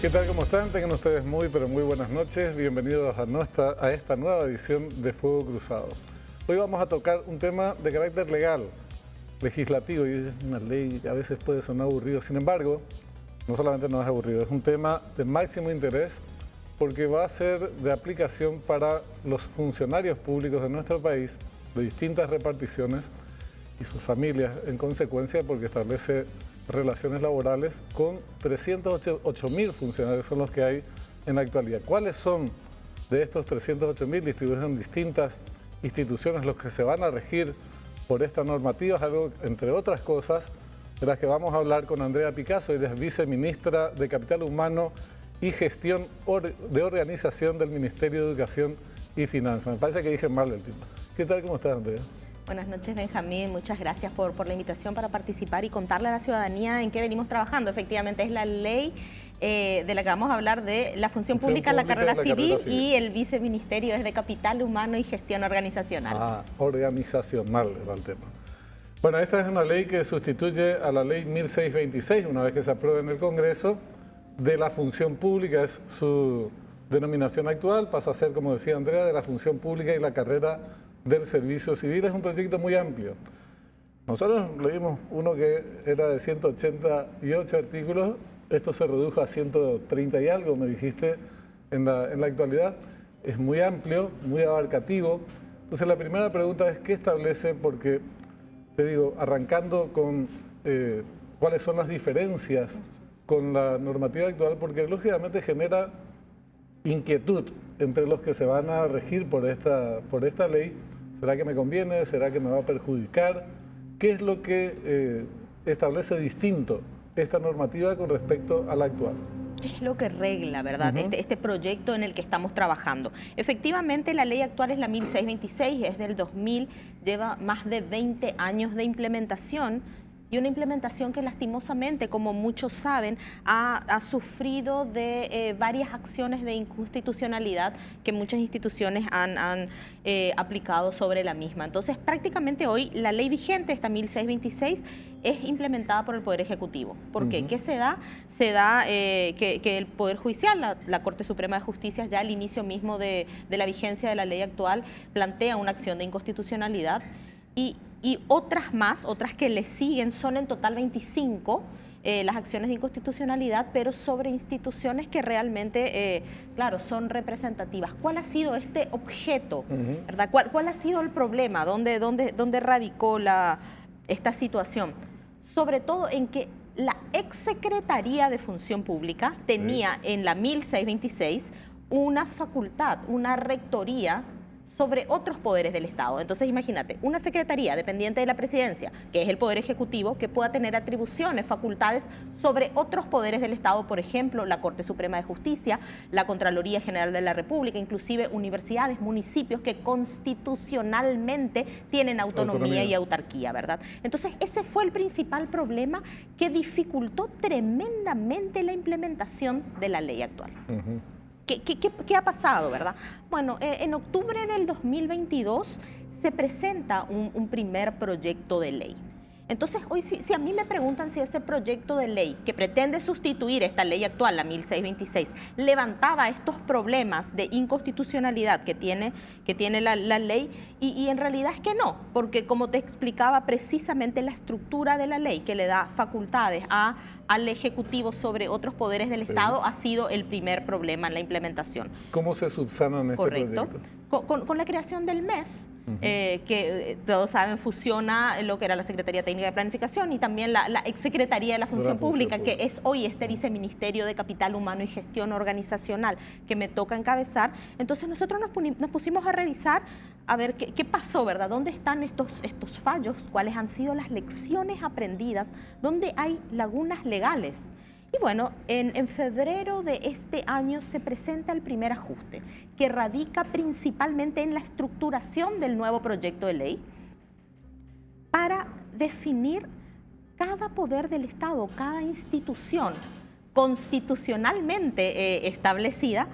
¿Qué tal? ¿Cómo están? Tengan ustedes muy, pero muy buenas noches. Bienvenidos a esta nueva edición de Fuego Cruzado. Hoy vamos a tocar un tema de carácter legal, legislativo, y es una ley que a veces puede sonar aburrido. Sin embargo, no solamente no es aburrido, es un tema de máximo interés porque va a ser de aplicación para los funcionarios públicos de nuestro país, de distintas reparticiones, y sus familias en consecuencia, porque establece relaciones laborales con 308.000 funcionarios son los que hay en la actualidad. ¿Cuáles son de estos 308.000 distribuidos en distintas instituciones los que se van a regir por esta normativa? Es algo, entre otras cosas, de las que vamos a hablar con Andrea Picasso. Ella es viceministra de Capital Humano y Gestión de Organización del Ministerio de Educación y Finanzas. Me parece que dije mal el título. ¿Qué tal? ¿Cómo estás, Andrea? Buenas noches, Benjamín. Muchas gracias por la invitación para participar y contarle a la ciudadanía en qué venimos trabajando. Efectivamente, es la ley de la que vamos a hablar de la función pública, la carrera civil, y el viceministerio es de Capital Humano y Gestión Organizacional. Ah, organizacional era el tema. Bueno, esta es una ley que sustituye a la ley 1626, una vez que se apruebe en el Congreso, de la función pública, es su denominación actual, pasa a ser, como decía Andrea, de la función pública y la carrera del servicio civil. Es un proyecto muy amplio. Nosotros leímos uno que era de 188 artículos, esto se redujo a 130 y algo, me dijiste, en la actualidad. Es muy amplio, muy abarcativo. Entonces la primera pregunta es, ¿qué establece? Porque, te digo, arrancando con cuáles son las diferencias con la normativa actual, porque lógicamente genera inquietud entre los que se van a regir por esta ley. ¿Será que me conviene? ¿Será que me va a perjudicar? ¿Qué es lo que establece distinto esta normativa con respecto a la actual? ¿Qué es lo que regla, verdad? Este proyecto en el que estamos trabajando. Efectivamente, la ley actual es la 1626, es del 2000, lleva más de 20 años de implementación. Y una implementación que lastimosamente, como muchos saben, ha sufrido de varias acciones de inconstitucionalidad que muchas instituciones han aplicado sobre la misma. Entonces, prácticamente hoy la ley vigente, esta 1626, es implementada por el Poder Ejecutivo. ¿Por qué? ¿Qué se da? Se da que el Poder Judicial, la Corte Suprema de Justicia, ya al inicio mismo de la vigencia de la ley actual, plantea una acción de inconstitucionalidad. Y otras más, otras que le siguen, son en total 25 las acciones de inconstitucionalidad, pero sobre instituciones que realmente, claro, son representativas. ¿Cuál ha sido este objeto? ¿Verdad? ¿Cuál ha sido el problema? ¿Dónde radicó esta situación? Sobre todo en que la exsecretaría de Función Pública tenía en la 1626 una facultad, una rectoría sobre otros poderes del Estado. Entonces, imagínate, una secretaría dependiente de la presidencia, que es el Poder Ejecutivo, que pueda tener atribuciones, facultades sobre otros poderes del Estado, por ejemplo, la Corte Suprema de Justicia, la Contraloría General de la República, inclusive universidades, municipios que constitucionalmente tienen autonomía y autarquía, ¿verdad? Entonces, ese fue el principal problema que dificultó tremendamente la implementación de la ley actual. ¿Qué ha pasado, verdad? Bueno, en octubre del 2022 se presenta un primer proyecto de ley. Entonces, hoy si a mí me preguntan si ese proyecto de ley que pretende sustituir esta ley actual, la 1626, levantaba estos problemas de inconstitucionalidad que tiene la ley, y en realidad es que no, porque como te explicaba, precisamente la estructura de la ley que le da facultades al Ejecutivo sobre otros poderes del Estado ha sido el primer problema en la implementación. ¿Cómo se subsanan este proyecto? Con la creación del MES, que todos saben fusiona lo que era la Secretaría Técnica de Planificación y también la Exsecretaría de la Función Pública, que es hoy este Viceministerio de Capital Humano y Gestión Organizacional que me toca encabezar. Entonces nosotros nos pusimos a revisar a ver qué pasó, ¿verdad? ¿Dónde están estos fallos? ¿Cuáles han sido las lecciones aprendidas? ¿Dónde hay lagunas legales? Y bueno, en febrero de este año se presenta el primer ajuste, que radica principalmente en la estructuración del nuevo proyecto de ley para definir cada poder del Estado, cada institución constitucionalmente establecida,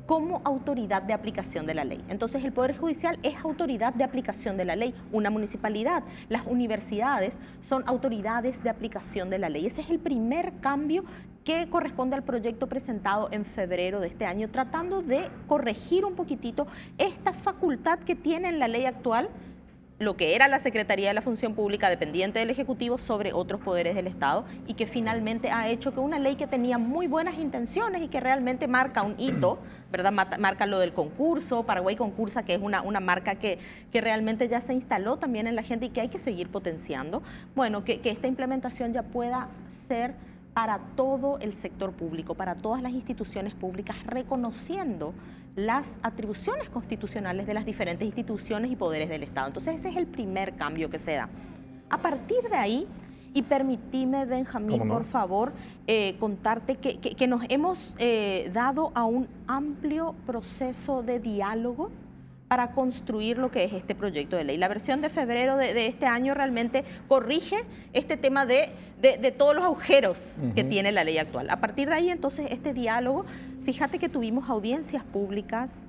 como autoridad de aplicación de la ley. Entonces, el Poder Judicial es autoridad de aplicación de la ley. Una municipalidad, las universidades son autoridades de aplicación de la ley. Ese es el primer cambio que corresponde al proyecto presentado en febrero de este año, tratando de corregir un poquitito esta facultad que tiene en la ley actual, lo que era la Secretaría de la Función Pública dependiente del Ejecutivo sobre otros poderes del Estado, y que finalmente ha hecho que una ley que tenía muy buenas intenciones y que realmente marca un hito, ¿verdad? Marca lo del concurso, Paraguay Concursa, que es una marca que realmente ya se instaló también en la gente y que hay que seguir potenciando. Bueno, que esta implementación ya pueda ser para todo el sector público, para todas las instituciones públicas, reconociendo las atribuciones constitucionales de las diferentes instituciones y poderes del Estado. Entonces, ese es el primer cambio que se da. A partir de ahí, y permitime, Benjamín, por favor, contarte que nos hemos dado a un amplio proceso de diálogo para construir lo que es este proyecto de ley. La versión de febrero de este año realmente corrige este tema de todos los agujeros que tiene la ley actual. A partir de ahí, entonces, este diálogo, fíjate que tuvimos audiencias públicas,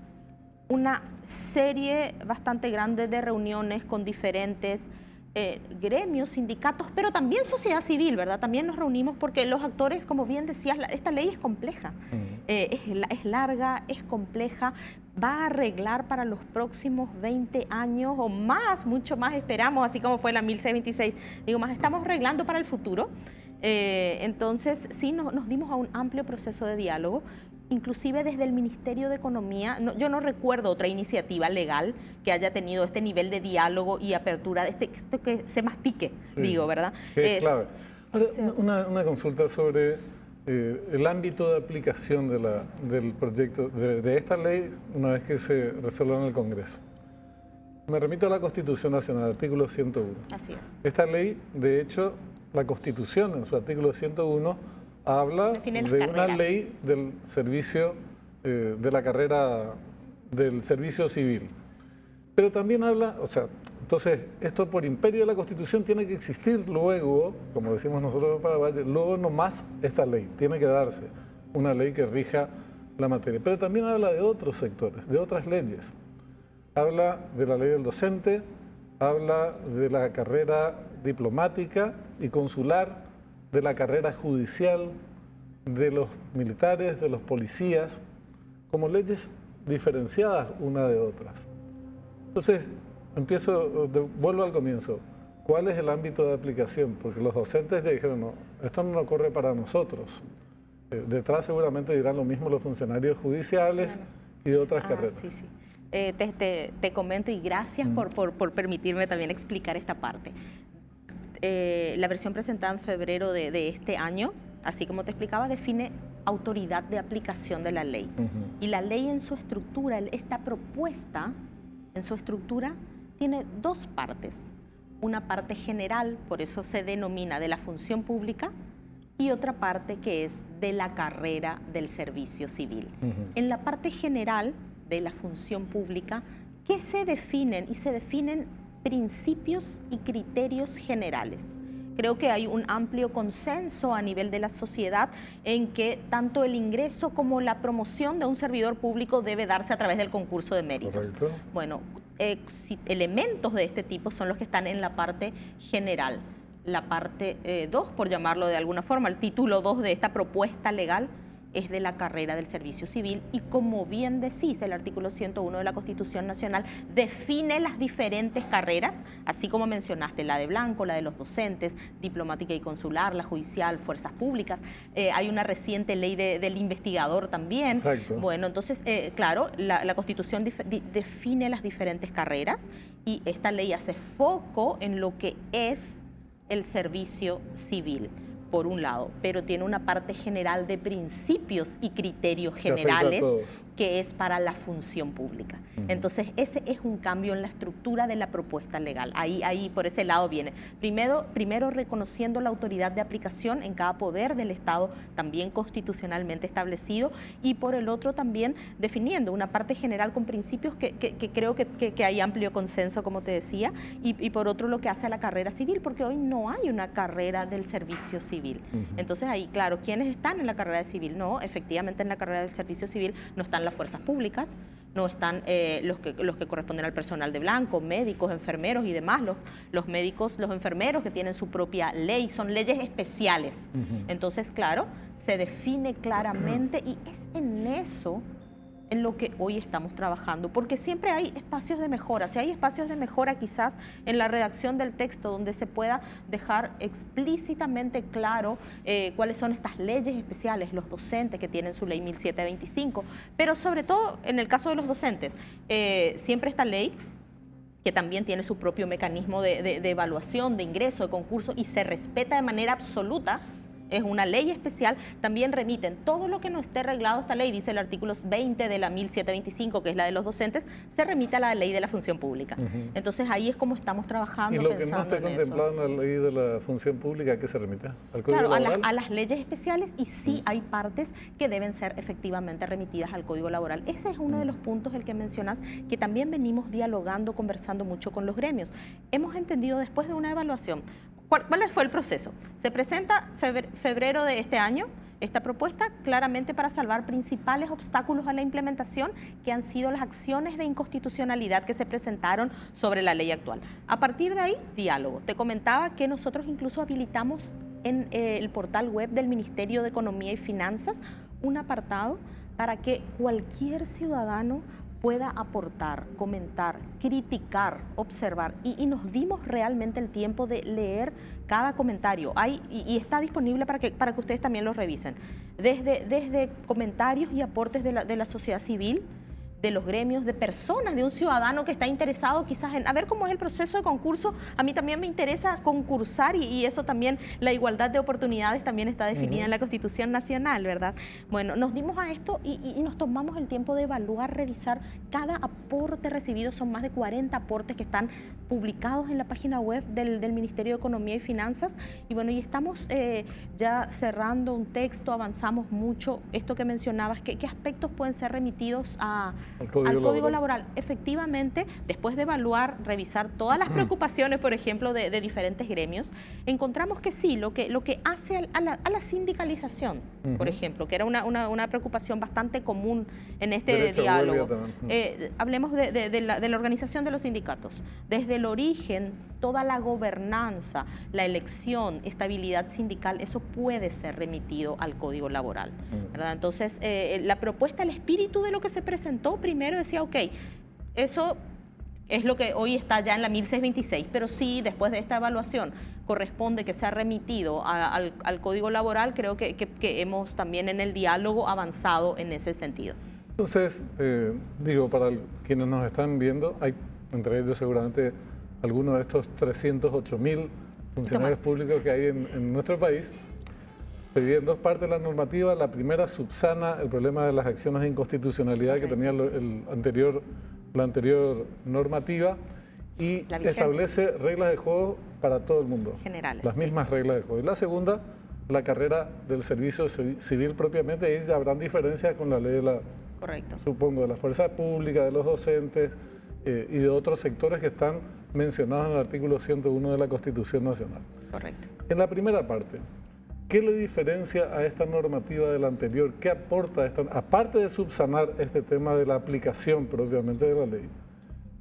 una serie bastante grande de reuniones con diferentes gremios, sindicatos, pero también sociedad civil, ¿verdad? También nos reunimos porque los actores, como bien decías, esta ley es compleja, es larga, es compleja, va a arreglar para los próximos 20 años o más, mucho más esperamos, así como fue la 1626, digo más, estamos arreglando para el futuro. Entonces, sí, nos dimos a un amplio proceso de diálogo, inclusive desde el Ministerio de Economía. Yo no recuerdo otra iniciativa legal que haya tenido este nivel de diálogo y apertura, esto que se mastique, sí, digo, ¿verdad? Es clave. Ahora, una consulta sobre el ámbito de aplicación del proyecto, de esta ley, una vez que se resuelva en el Congreso. Me remito a la Constitución Nacional, artículo 101. Así es. Esta ley, de hecho, la Constitución en su artículo 101 habla de una ley del servicio, de la carrera del servicio civil. Pero también habla, o sea, entonces, esto por imperio de la Constitución tiene que existir luego, como decimos nosotros en Paraguay, luego nomás esta ley, tiene que darse una ley que rija la materia. Pero también habla de otros sectores, de otras leyes. Habla de la ley del docente, habla de la carrera diplomática y consular, de la carrera judicial, de los militares, de los policías, como leyes diferenciadas una de otras. Entonces, vuelvo al comienzo. ¿Cuál es el ámbito de aplicación? Porque los docentes ya dijeron, no, esto no corre para nosotros. Detrás seguramente dirán lo mismo los funcionarios judiciales y de otras carreras. Sí, sí. Te comento y gracias por permitirme también explicar esta parte. La versión presentada en febrero de este año, así como te explicaba, define autoridad de aplicación de la ley. Y la ley en su estructura, esta propuesta en su estructura, tiene dos partes. Una parte general, por eso se denomina de la función pública, y otra parte que es de la carrera del servicio civil. En la parte general de la función pública, ¿qué se definen? Y se definen principios y criterios generales. Creo que hay un amplio consenso a nivel de la sociedad en que tanto el ingreso como la promoción de un servidor público debe darse a través del concurso de méritos. Correcto. Bueno, elementos de este tipo son los que están en la parte general. La parte 2, por llamarlo de alguna forma, el título 2 de esta propuesta legal es de la carrera del servicio civil y, como bien decís, el artículo 101 de la Constitución Nacional define las diferentes carreras, así como mencionaste, la de blanco, la de los docentes, diplomática y consular, la judicial, fuerzas públicas. Hay una reciente ley del investigador también. Exacto. Bueno, entonces, claro, la Constitución define las diferentes carreras y esta ley hace foco en lo que es el servicio civil, por un lado, pero tiene una parte general de principios y criterios generales que es para la función pública. Entonces, ese es un cambio en la estructura de la propuesta legal. Ahí por ese lado viene. Primero reconociendo la autoridad de aplicación en cada poder del Estado, también constitucionalmente establecido, y por el otro también definiendo una parte general con principios que creo que hay amplio consenso, como te decía, y por otro lo que hace a la carrera civil, porque hoy no hay una carrera del servicio civil. civil. Entonces ahí, claro, ¿quiénes están en la carrera de civil? No, efectivamente en la carrera del servicio civil no están las fuerzas públicas, no están los que corresponden al personal de blanco, médicos, enfermeros y demás, los médicos, los enfermeros que tienen su propia ley, son leyes especiales. Entonces, claro, se define claramente y es en eso en lo que hoy estamos trabajando, porque siempre hay espacios de mejora. Si hay espacios de mejora quizás en la redacción del texto donde se pueda dejar explícitamente claro cuáles son estas leyes especiales, los docentes que tienen su ley 1725, pero sobre todo en el caso de los docentes, siempre esta ley que también tiene su propio mecanismo de evaluación, de ingreso, de concurso y se respeta de manera absoluta. Es una ley especial, también remiten todo lo que no esté reglado esta ley, dice el artículo 20 de la 1725, que es la de los docentes, se remite a la ley de la función pública. Entonces ahí es como estamos trabajando. Y lo que no esté contemplado en la ley de la función pública, ¿a qué se remite? ¿Al Código Laboral? A las leyes especiales, y sí hay partes que deben ser efectivamente remitidas al Código Laboral. Ese es uno de los puntos, el que mencionas, que también venimos dialogando, conversando mucho con los gremios. Hemos entendido después de una evaluación. ¿Cuál fue el proceso? Se presenta febrero de este año esta propuesta claramente para salvar principales obstáculos a la implementación que han sido las acciones de inconstitucionalidad que se presentaron sobre la ley actual. A partir de ahí, diálogo. Te comentaba que nosotros incluso habilitamos en el portal web del Ministerio de Economía y Finanzas un apartado para que cualquier ciudadano pueda aportar, comentar, criticar, observar y nos dimos realmente el tiempo de leer cada comentario. Y está disponible para que ustedes también lo revisen. Desde comentarios y aportes de la sociedad civil, de los gremios, de personas, de un ciudadano que está interesado quizás en a ver cómo es el proceso de concurso. A mí también me interesa concursar y eso también, la igualdad de oportunidades también está definida en la Constitución Nacional, ¿verdad? Bueno, nos dimos a esto y nos tomamos el tiempo de evaluar, revisar cada aporte recibido. Son más de 40 aportes que están publicados en la página web del Ministerio de Economía y Finanzas. Y bueno, y estamos ya cerrando un texto, avanzamos mucho. Esto que mencionabas, ¿qué aspectos pueden ser remitidos al Código Laboral? Efectivamente, después de evaluar, revisar todas las preocupaciones, por ejemplo, de diferentes gremios, encontramos que sí, lo que hace a la sindicalización, por ejemplo, que era una preocupación bastante común en este diálogo. Hablemos de la organización de los sindicatos. Desde el origen, toda la gobernanza, la elección, estabilidad sindical, eso puede ser remitido al Código Laboral, ¿verdad? Entonces, la propuesta, el espíritu de lo que se presentó, primero decía, ok, eso es lo que hoy está ya en la 1626, pero sí, después de esta evaluación, corresponde que sea remitido al Código Laboral. Creo que hemos también en el diálogo avanzado en ese sentido. Entonces, para quienes nos están viendo, hay entre ellos seguramente algunos de estos 308.000 funcionarios públicos que hay en nuestro país. Se divide en dos partes la normativa. La primera subsana el problema de las acciones de inconstitucionalidad que tenía la anterior normativa y establece reglas de juego para todo el mundo. Generales. Las mismas reglas de juego. Y la segunda, la carrera del servicio civil propiamente, y ya habrán diferencias con la ley de la, supongo, de la fuerza pública, de los docentes y de otros sectores que están mencionados en el artículo 101 de la Constitución Nacional. Correcto. En la primera parte, ¿qué le diferencia a esta normativa de la anterior? ¿Qué aporta esta? Aparte de subsanar este tema de la aplicación propiamente de la ley,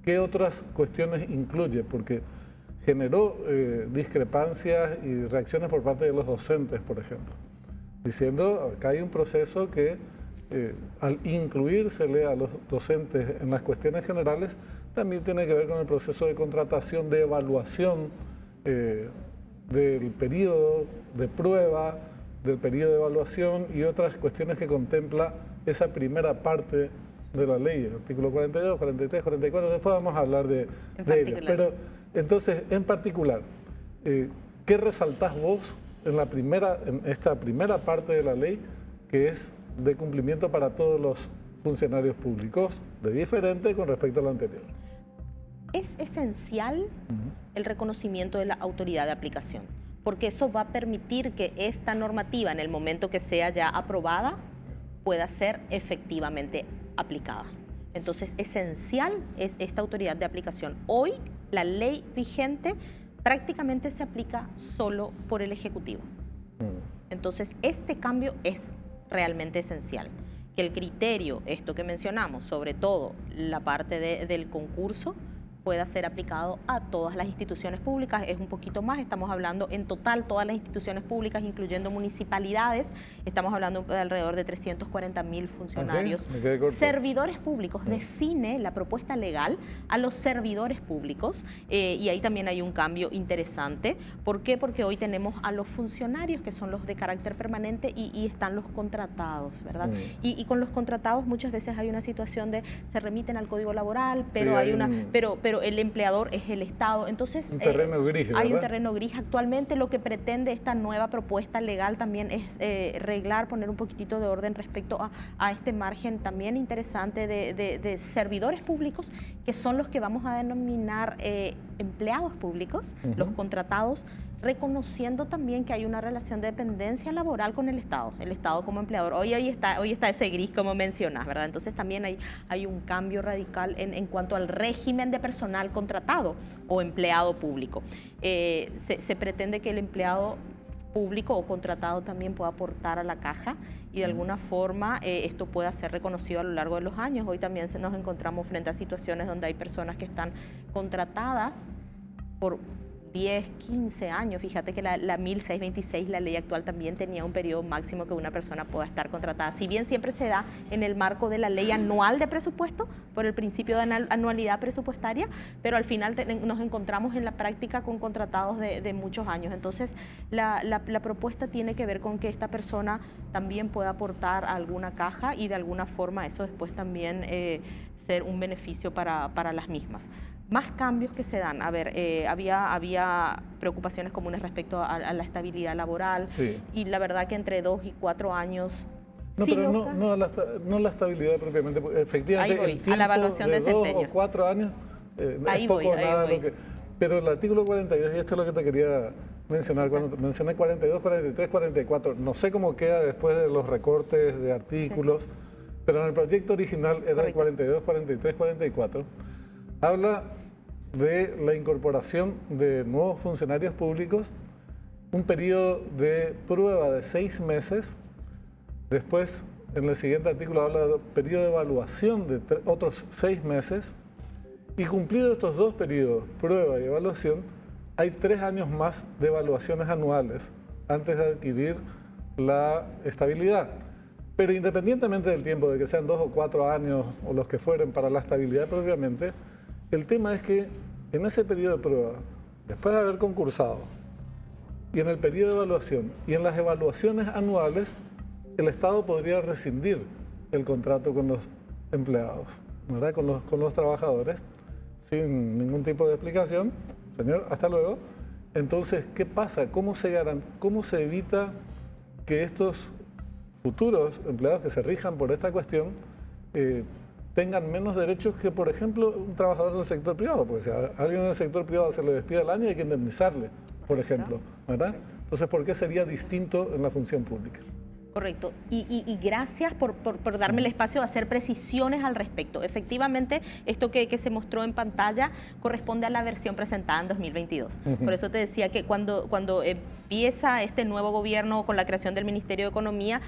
¿qué otras cuestiones incluye? Porque generó discrepancias y reacciones por parte de los docentes, por ejemplo, diciendo acá hay un proceso que al incluírsele a los docentes en las cuestiones generales, también tiene que ver con el proceso de contratación, de evaluación del periodo de prueba, del periodo de evaluación y otras cuestiones que contempla esa primera parte de la ley, el artículo 42, 43, 44, después vamos a hablar de ellos. Pero entonces, en particular, ¿qué resaltás vos en esta primera parte de la ley que es de cumplimiento para todos los funcionarios públicos, de diferente con respecto a la anterior? Es esencial el reconocimiento de la autoridad de aplicación, porque eso va a permitir que esta normativa, en el momento que sea ya aprobada, pueda ser efectivamente aplicada. Entonces, esencial es esta autoridad de aplicación. Hoy, la ley vigente prácticamente se aplica solo por el Ejecutivo. Entonces, este cambio es realmente esencial. Que el criterio, esto que mencionamos, sobre todo la parte del concurso, pueda ser aplicado a todas las instituciones públicas. Es un poquito más, estamos hablando en total todas las instituciones públicas, incluyendo municipalidades, estamos hablando de alrededor de 340.000 funcionarios. ¿Ah, sí? Servidores públicos, define la propuesta legal a los servidores públicos y ahí también hay un cambio interesante. ¿Por qué? Porque hoy tenemos a los funcionarios que son los de carácter permanente y están los contratados, ¿verdad? Y con los contratados muchas veces hay una situación de se remiten al Código Laboral, pero sí, pero el empleador es el Estado. Entonces, un terreno gris, ¿verdad? hay un terreno gris. Actualmente lo que pretende esta nueva propuesta legal también es reglar, poner un poquitito de orden respecto a este margen también interesante de servidores públicos, que son los que vamos a denominar empleados públicos, los contratados, reconociendo también que hay una relación de dependencia laboral con el Estado como empleador. Hoy está ese gris, como mencionas, ¿verdad? Entonces también hay un cambio radical en cuanto al régimen de personal contratado o empleado público. Se pretende que el empleado público o contratado también pueda aportar a la caja y de alguna forma esto pueda ser reconocido a lo largo de los años. Hoy también nos encontramos frente a situaciones donde hay personas que están contratadas por 10, 15 años. Fíjate que la 1626, la ley actual, también tenía un periodo máximo que una persona pueda estar contratada. Si bien siempre se da en el marco de la ley anual de presupuesto, por el principio de anualidad presupuestaria, pero al final nos encontramos en la práctica con contratados de muchos años. Entonces, la propuesta tiene que ver con que esta persona también pueda aportar a alguna caja y de alguna forma eso después también ser un beneficio para las mismas. Más cambios que se dan. A ver, había preocupaciones comunes respecto a la estabilidad laboral, sí, y la verdad que entre 2 y 4 años... No, pero no la estabilidad propiamente, efectivamente. Ahí voy, el tiempo a la evaluación de desempeño. 2 o 4 años ahí es poco voy, nada. Pero el artículo 42, y esto es lo que te quería mencionar, cuando mencioné 42, 43, 44, no sé cómo queda después de los recortes de artículos, sí, pero en el proyecto original era el 42, 43, 44. Habla de la incorporación de nuevos funcionarios públicos, un periodo de prueba de 6 meses, después en el siguiente artículo habla de periodo de evaluación de otros 6 meses, y cumplidos estos 2 periodos, prueba y evaluación, hay 3 años más de evaluaciones anuales antes de adquirir la estabilidad. Pero independientemente del tiempo, de que sean 2 o 4 años o los que fueren para la estabilidad propiamente, el tema es que en ese periodo de prueba, después de haber concursado, y en el periodo de evaluación, y en las evaluaciones anuales, el Estado podría rescindir el contrato con los empleados, ¿verdad? Con los trabajadores, sin ningún tipo de explicación. Señor, hasta luego. Entonces, ¿qué pasa? ¿Cómo se evita que estos futuros empleados que se rijan por esta cuestión tengan menos derechos que, por ejemplo, un trabajador del sector privado? Porque si a alguien en el sector privado se le despide al año, hay que indemnizarle, por ejemplo, ¿verdad? Entonces, ¿por qué sería distinto en la función pública? Correcto. Y gracias por darme el espacio de hacer precisiones al respecto. Efectivamente, esto que se mostró en pantalla corresponde a la versión presentada en 2022. Por eso te decía que cuando empieza este nuevo gobierno con la creación del Ministerio de Economía,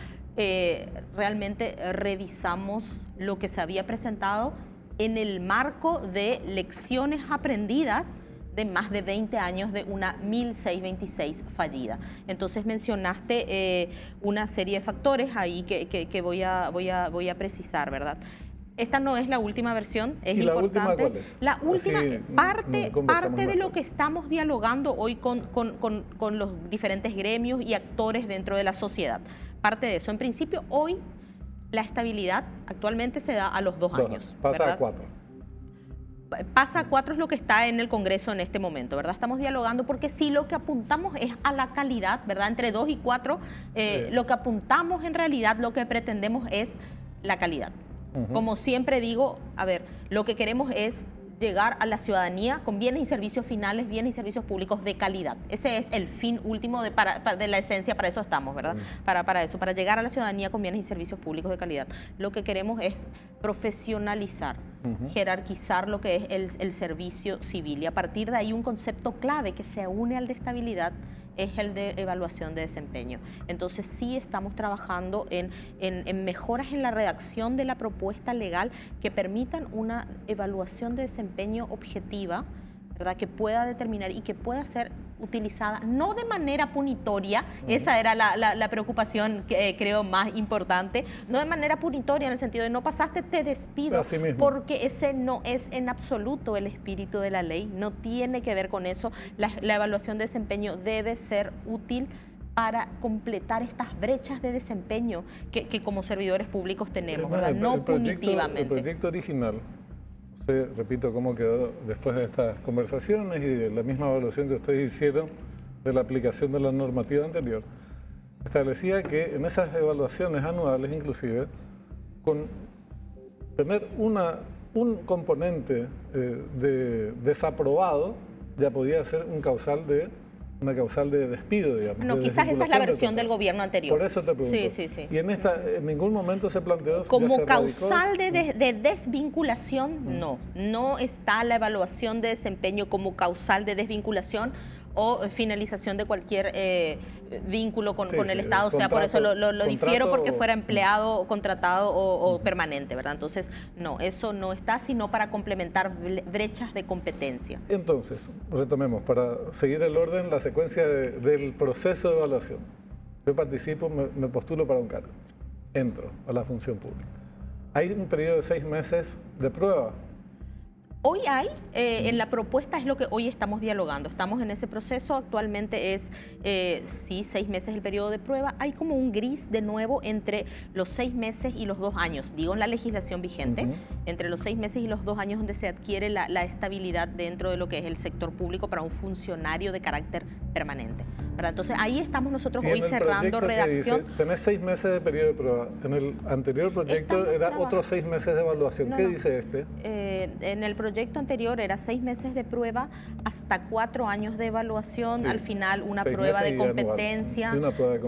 realmente revisamos lo que se había presentado en el marco de lecciones aprendidas de más de 20 años de una 1626 fallida. Entonces mencionaste una serie de factores ahí que voy a precisar, ¿verdad? Esta no es la última versión, es importante. ¿La última cuál es? La última, parte de lo que estamos dialogando hoy con los diferentes gremios y actores dentro de la sociedad. Parte de eso. En principio, hoy la estabilidad actualmente se da a los 2 años. Pasa, ¿verdad?, a 4. Pasa a 4 es lo que está en el Congreso en este momento, ¿verdad? Estamos dialogando porque sí lo que apuntamos es a la calidad, ¿verdad? Entre 2 y 4, lo que apuntamos en realidad, lo que pretendemos es la calidad. Como siempre digo, a ver, lo que queremos es llegar a la ciudadanía con bienes y servicios finales, bienes y servicios públicos de calidad. Ese es el fin último de la esencia, para eso estamos, ¿verdad? Para llegar a la ciudadanía con bienes y servicios públicos de calidad. Lo que queremos es profesionalizar, jerarquizar lo que es el servicio civil, y a partir de ahí un concepto clave que se une al de estabilidad es el de evaluación de desempeño. Entonces sí estamos trabajando en mejoras en la redacción de la propuesta legal que permitan una evaluación de desempeño objetiva, ¿verdad? Que pueda determinar y que pueda ser utilizada no de manera punitoria, esa era la preocupación que creo más importante, no de manera punitoria en el sentido de no pasaste, te despido, porque ese no es en absoluto el espíritu de la ley, no tiene que ver con eso. La evaluación de desempeño debe ser útil para completar estas brechas de desempeño que como servidores públicos tenemos, ¿verdad? No punitivamente. El proyecto original, repito cómo quedó después de estas conversaciones y de la misma evaluación que ustedes hicieron de la aplicación de la normativa anterior, establecía que en esas evaluaciones anuales inclusive, con tener un componente de desaprobado ya podía ser una causal de despido, digamos. No, quizás esa es la versión del gobierno anterior. Por eso te pregunto. Sí. Y en ningún momento se planteó... Como causal de desvinculación, no está la evaluación de desempeño como causal de desvinculación o finalización de cualquier vínculo con el Estado, o sea, por eso lo difiero porque fuera empleado, contratado o permanente, ¿verdad? Entonces, no, eso no está, sino para complementar brechas de competencia. Entonces, retomemos, para seguir el orden, la secuencia del proceso de evaluación. Yo participo, me postulo para un cargo, entro a la función pública. Hay un periodo de 6 meses de prueba. Hoy hay, en la propuesta es lo que hoy estamos dialogando, estamos en ese proceso, actualmente es, sí, 6 meses el periodo de prueba, hay como un gris de nuevo entre los 6 meses y los 2 años, digo en la legislación vigente, entre los 6 meses y los 2 años donde se adquiere la estabilidad dentro de lo que es el sector público para un funcionario de carácter permanente. ¿Verdad? Entonces ahí estamos nosotros hoy cerrando redacción. Dice, tenés 6 meses de periodo de prueba. En el anterior proyecto era otros 6 meses de evaluación. ¿Qué dice este? En el proyecto anterior era 6 meses de prueba hasta 4 años de evaluación, al final una prueba de competencia.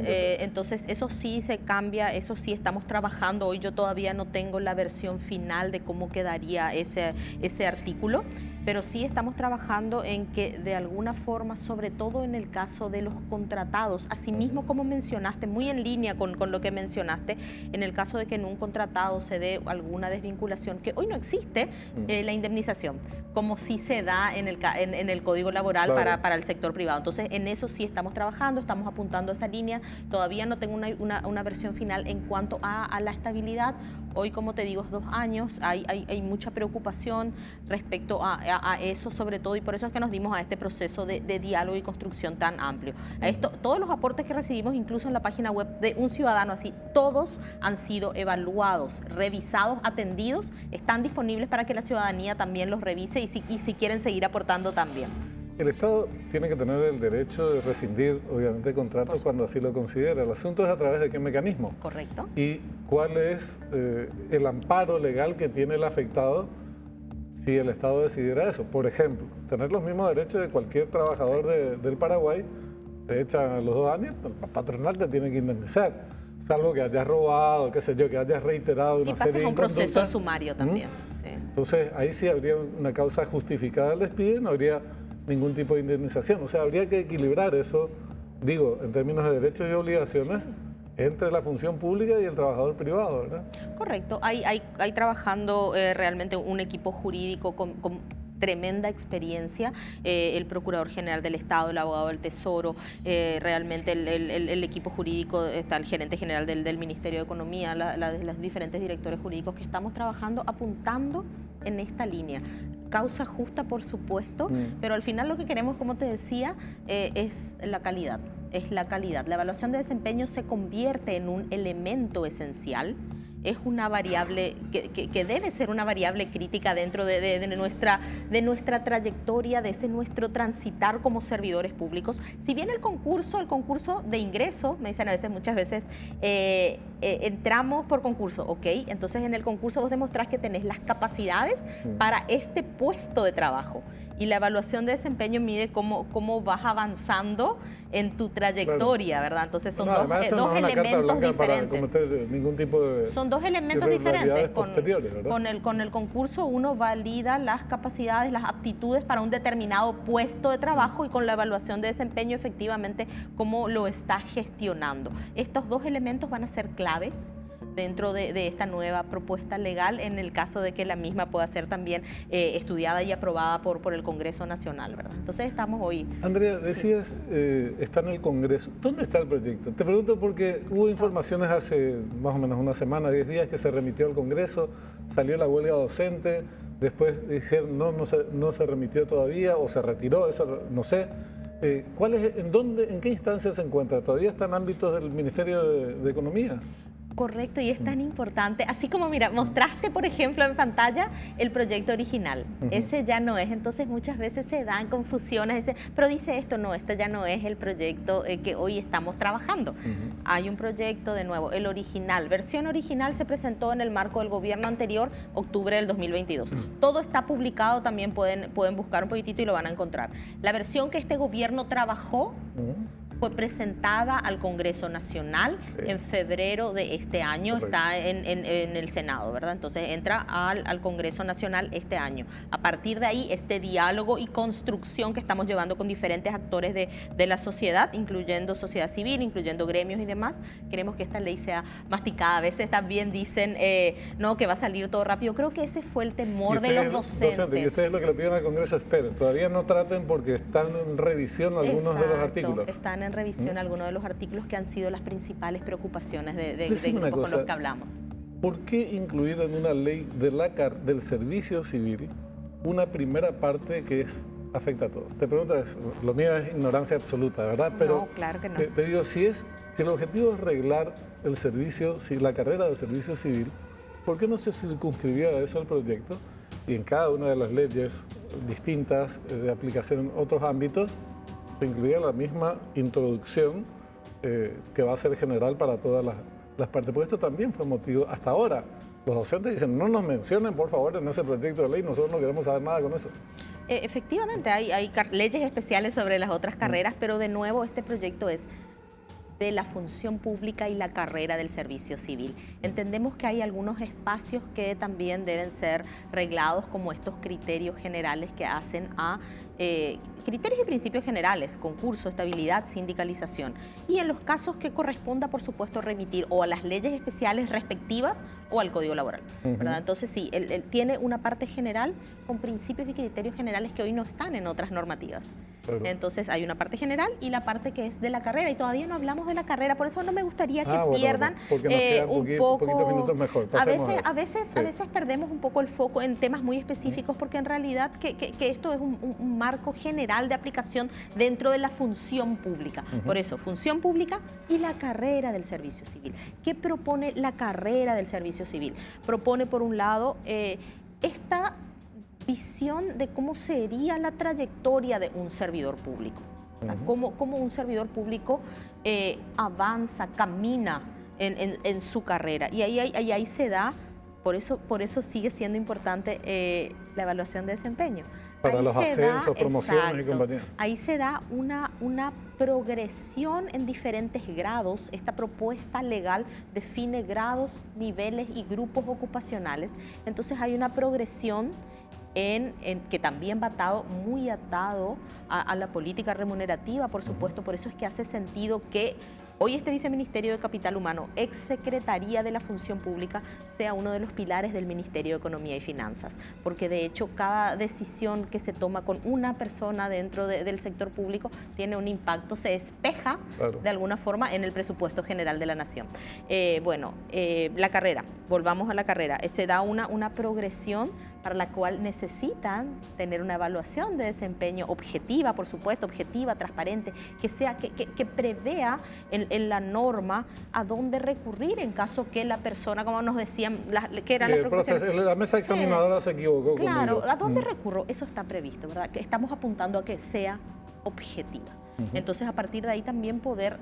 Entonces eso sí se cambia, eso sí estamos trabajando. Hoy yo todavía no tengo la versión final de cómo quedaría ese artículo, pero sí estamos trabajando en que de alguna forma, sobre todo en el caso de los contratados, asimismo como mencionaste, muy en línea con lo que mencionaste, en el caso de que en un contratado se dé alguna desvinculación, que hoy no existe la indemnización, como sí se da en el Código Laboral para el sector privado. Entonces, en eso sí estamos trabajando, estamos apuntando a esa línea. Todavía no tengo una versión final en cuanto a la estabilidad. Hoy, como te digo, es 2 años, hay mucha preocupación respecto a eso, sobre todo, y por eso es que nos dimos a este proceso de diálogo y construcción tan amplio. A esto, todos los aportes que recibimos, incluso en la página web de Un Ciudadano Así, todos han sido evaluados, revisados, atendidos, están disponibles para que la ciudadanía también los revise y si quieren seguir aportando también. El Estado tiene que tener el derecho de rescindir, obviamente, contratos cuando así lo considera. El asunto es a través de qué mecanismo. Correcto. Y cuál es el amparo legal que tiene el afectado si el Estado decidiera eso. Por ejemplo, tener los mismos derechos de cualquier trabajador del Paraguay. Te echan a los 2 años, la patronal te tiene que indemnizar, salvo que hayas robado, qué sé yo, que hayas reiterado una serie de inconductas. Y pasas a un proceso sumario también. Sí. Entonces, ahí sí habría una causa justificada del despido, no habría ningún tipo de indemnización. O sea, habría que equilibrar eso, digo, en términos de derechos y obligaciones, entre la función pública y el trabajador privado, ¿verdad? Correcto. Hay trabajando realmente un equipo jurídico con tremenda experiencia, el Procurador General del Estado, el Abogado del Tesoro, realmente el equipo jurídico, está el Gerente General del Ministerio de Economía, los diferentes directores jurídicos que estamos trabajando, apuntando en esta línea. Causa justa, por supuesto, pero al final lo que queremos, como te decía, es la calidad. Es la calidad. La evaluación de desempeño se convierte en un elemento esencial. Es una variable que debe ser una variable crítica dentro de nuestra trayectoria, de ese nuestro transitar como servidores públicos. Si bien el concurso de ingreso, me dicen muchas veces, entramos por concurso, ok, entonces en el concurso vos demostrás que tenés las capacidades para este puesto de trabajo. Y la evaluación de desempeño mide cómo vas avanzando en tu trayectoria, ¿verdad? Entonces son dos elementos diferentes. Ningún tipo de son dos elementos diferentes. Con el concurso uno valida las capacidades, las aptitudes para un determinado puesto de trabajo y con la evaluación de desempeño efectivamente cómo lo está gestionando. Estos dos elementos van a ser claves dentro de esta nueva propuesta legal en el caso de que la misma pueda ser también estudiada y aprobada por el Congreso Nacional, ¿verdad? Entonces estamos hoy... Andrea, decías, está en el Congreso. ¿Dónde está el proyecto? Te pregunto porque hubo informaciones hace más o menos una semana, 10 días, que se remitió al Congreso, salió la huelga docente, después dijeron no se remitió todavía o se retiró, eso no sé. ¿En qué instancia se encuentra? ¿Todavía está en ámbitos del Ministerio de Economía? Correcto, y es tan importante, así como mira, mostraste por ejemplo en pantalla el proyecto original, ese ya no es, entonces muchas veces se dan confusiones, pero dice esto, no, este ya no es el proyecto que hoy estamos trabajando. Hay un proyecto de nuevo, el original, versión original se presentó en el marco del gobierno anterior, octubre del 2022. Todo está publicado, también pueden buscar un poquitito y lo van a encontrar. La versión que este gobierno trabajó fue presentada al Congreso Nacional en febrero de este año, está en el Senado, ¿verdad? Entonces entra al Congreso Nacional este año. A partir de ahí, este diálogo y construcción que estamos llevando con diferentes actores de la sociedad, incluyendo sociedad civil, incluyendo gremios y demás, queremos que esta ley sea masticada. A veces también dicen, no, que va a salir todo rápido. Creo que ese fue el temor de los docentes. Y ustedes lo que le piden al Congreso, esperen, todavía no traten porque están en revisión algunos de los artículos. Están en revisión algunos de los artículos que han sido las principales preocupaciones de grupos con los que hablamos. ¿Por qué incluir en una ley del servicio civil una primera parte que afecta a todos? Te pregunto eso, lo mío es ignorancia absoluta, ¿verdad? Pero no, claro que no. Te digo, si el objetivo es arreglar la carrera del servicio civil, ¿por qué no se circunscribía eso al proyecto? Y en cada una de las leyes distintas de aplicación en otros ámbitos, se incluía la misma introducción que va a ser general para todas las partes. Porque esto también fue motivo, hasta ahora, los docentes dicen, no nos mencionen por favor en ese proyecto de ley, nosotros no queremos saber nada con eso. Efectivamente, hay leyes especiales sobre las otras carreras, pero de nuevo este proyecto es de la función pública y la carrera del servicio civil. Entendemos que hay algunos espacios que también deben ser reglados como estos criterios generales que hacen a criterios y principios generales, concurso, estabilidad, sindicalización. Y en los casos que corresponda, por supuesto, remitir o a las leyes especiales respectivas o al Código Laboral, ¿verdad? Entonces sí, él tiene una parte general con principios y criterios generales que hoy no están en otras normativas. Claro. Entonces hay una parte general y la parte que es de la carrera, y todavía no hablamos de la carrera, por eso no me gustaría que pierdan un poco. Poquitos minutos mejor. A veces perdemos un poco el foco en temas muy específicos, porque en realidad que esto es un marco general de aplicación dentro de la función pública. Por eso, función pública y la carrera del servicio civil. ¿Qué propone la carrera del servicio civil? Propone, por un lado, esta visión de cómo sería la trayectoria de un servidor público. Cómo un servidor público avanza, camina en su carrera. Y ahí se da, por eso sigue siendo importante la evaluación de desempeño. Para los ascensos, promociones y compañía. Ahí se da una progresión en diferentes grados. Esta propuesta legal define grados, niveles y grupos ocupacionales. Entonces hay una progresión que también va muy atado a la política remunerativa, por supuesto. Por eso es que hace sentido que hoy este Viceministerio de Capital Humano, Exsecretaría de la Función Pública, sea uno de los pilares del Ministerio de Economía y Finanzas, porque de hecho cada decisión que se toma con una persona dentro del sector público tiene un impacto, se espeja de alguna forma en el presupuesto general de la Nación. La carrera, volvamos a la carrera, se da una progresión para la cual necesitan tener una evaluación de desempeño objetiva, por supuesto, objetiva, transparente, que prevea en la norma a dónde recurrir en caso que la persona, como nos decían, que era la mesa examinadora se equivocó. Claro, ¿a dónde recurro? Eso está previsto, ¿verdad? Que estamos apuntando a que sea objetiva. Entonces, a partir de ahí también poder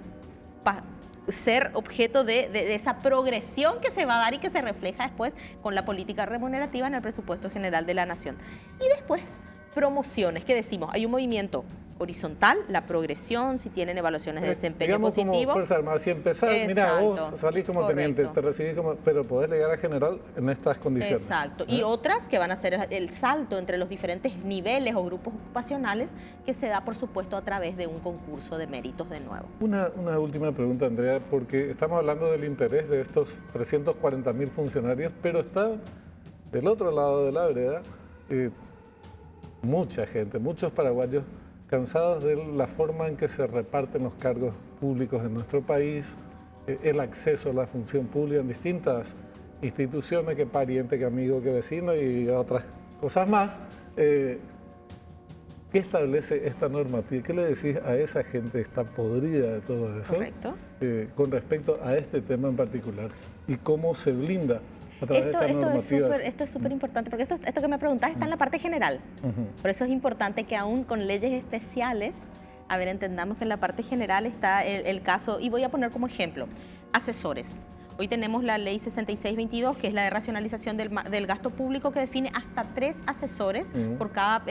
ser objeto de esa progresión que se va a dar y que se refleja después con la política remunerativa en el presupuesto general de la Nación. Y después, promociones, ¿qué decimos? Hay un movimiento horizontal, la progresión, si tienen evaluaciones de desempeño digamos positivo. Como Fuerza Armada, si empezás, mira, vos salís como teniente, te recibís como, pero podés llegar a general en estas condiciones. Exacto. Y otras que van a hacer el salto entre los diferentes niveles o grupos ocupacionales que se da, por supuesto, a través de un concurso de méritos de nuevo. Una última pregunta, Andrea, porque estamos hablando del interés de estos 340.000 funcionarios, pero está del otro lado de la vereda mucha gente, muchos paraguayos cansados de la forma en que se reparten los cargos públicos en nuestro país, el acceso a la función pública en distintas instituciones, que pariente, que amigo, que vecino y otras cosas más. ¿Qué establece esta normativa? ¿Qué le decís a esa gente que está podrida de todo eso? Correcto. Con respecto a este tema en particular? ¿Y cómo se blinda a través de estas normativas? Esto es súper importante, porque esto que me preguntás está en la parte general. Por eso es importante que aún con leyes especiales, a ver, entendamos que en la parte general está el caso, y voy a poner como ejemplo, asesores. Hoy tenemos la ley 6622, que es la de racionalización del gasto público, que define hasta 3 asesores por cada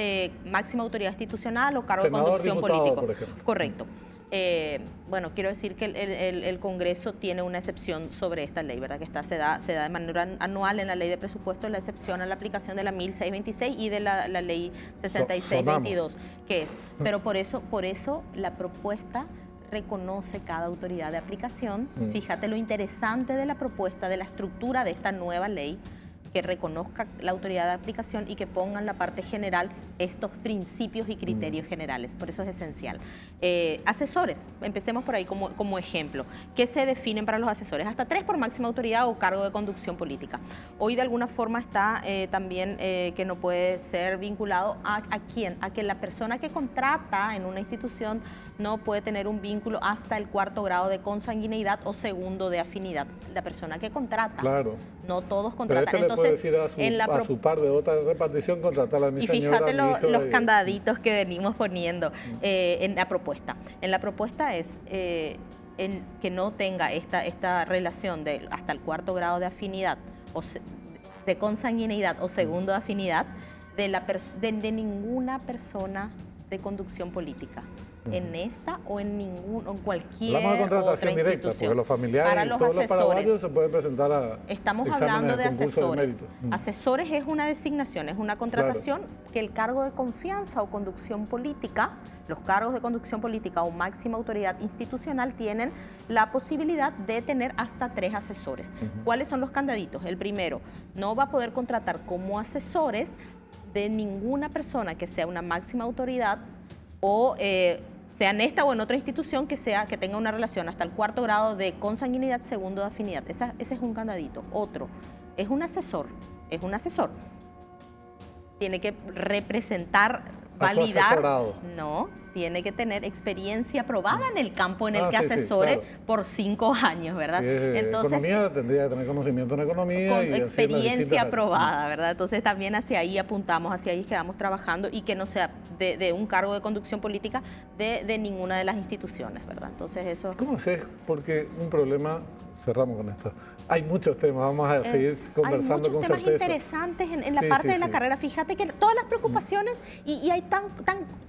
máxima autoridad institucional o cargo Senador, de conducción diputado, político. por ejemplo. Correcto. Bueno, quiero decir que el Congreso tiene una excepción sobre esta ley, ¿verdad? Que se da de manera anual en la ley de presupuesto, la excepción a la aplicación de la 1626 y de la ley 6622, que es. Pero por eso la propuesta reconoce cada autoridad de aplicación. Fíjate lo interesante de la propuesta, de la estructura de esta nueva ley, que reconozca la autoridad de aplicación y que ponga en la parte general estos principios y criterios generales. Por eso es esencial. Asesores, empecemos por ahí como ejemplo. ¿Qué se definen para los asesores? Hasta 3 por máxima autoridad o cargo de conducción política. Hoy de alguna forma está también que no puede ser vinculado a quién, a que la persona que contrata en una institución no puede tener un vínculo hasta el 4º grado de consanguineidad o 2º de afinidad. La persona que contrata. Claro. No todos contratan. Pero Entonces, decir a su par de otra repartición, contratar a mi y señora, fíjate los y... candaditos que venimos poniendo en la propuesta. En la propuesta es que no tenga esta relación de hasta el 4º grado de afinidad, de consanguineidad o 2º de afinidad de ninguna persona de conducción política. En esta o en cualquier Hablamos de contratación otra directa, institución. porque los familiares Para y los todos los asesores, paraguayos se pueden presentar a estamos exámenes hablando de concurso asesores. mérito. Asesores es una designación, es una contratación que el cargo de confianza o conducción política, los cargos de conducción política o máxima autoridad institucional tienen la posibilidad de tener hasta 3 asesores. ¿Cuáles son los candaditos? El primero, no va a poder contratar como asesores de ninguna persona que sea una máxima autoridad o sea en esta o en otra institución que tenga una relación hasta el 4º grado de consanguinidad, 2º de afinidad. Ese es un candadito. Otro, es un asesor. Tiene que representar, validar. No, tiene que tener experiencia probada en el campo en el que asesore por 5 años, ¿verdad? Sí, entonces, economía tendría que tener conocimiento en economía. Con y experiencia probada, ¿verdad? Entonces también hacia ahí apuntamos, hacia ahí quedamos trabajando y que no sea de un cargo de conducción política de ninguna de las instituciones, ¿verdad? Entonces eso... ¿Cómo haces? Porque un problema... Cerramos con esto. Hay muchos temas, vamos a seguir conversando con certeza. Hay muchos temas interesantes en la parte de la carrera. Fíjate que todas las preocupaciones y hay tan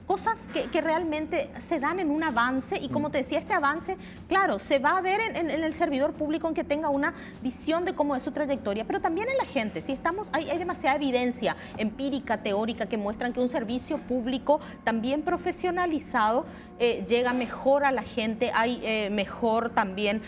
cosas que realmente se dan en un avance y como te decía, este avance, claro, se va a ver en el servidor público en que tenga una visión de cómo es su trayectoria, pero también en la gente. Si hay demasiada evidencia empírica, teórica, que muestran que un servicio público también profesionalizado llega mejor a la gente, hay mejor también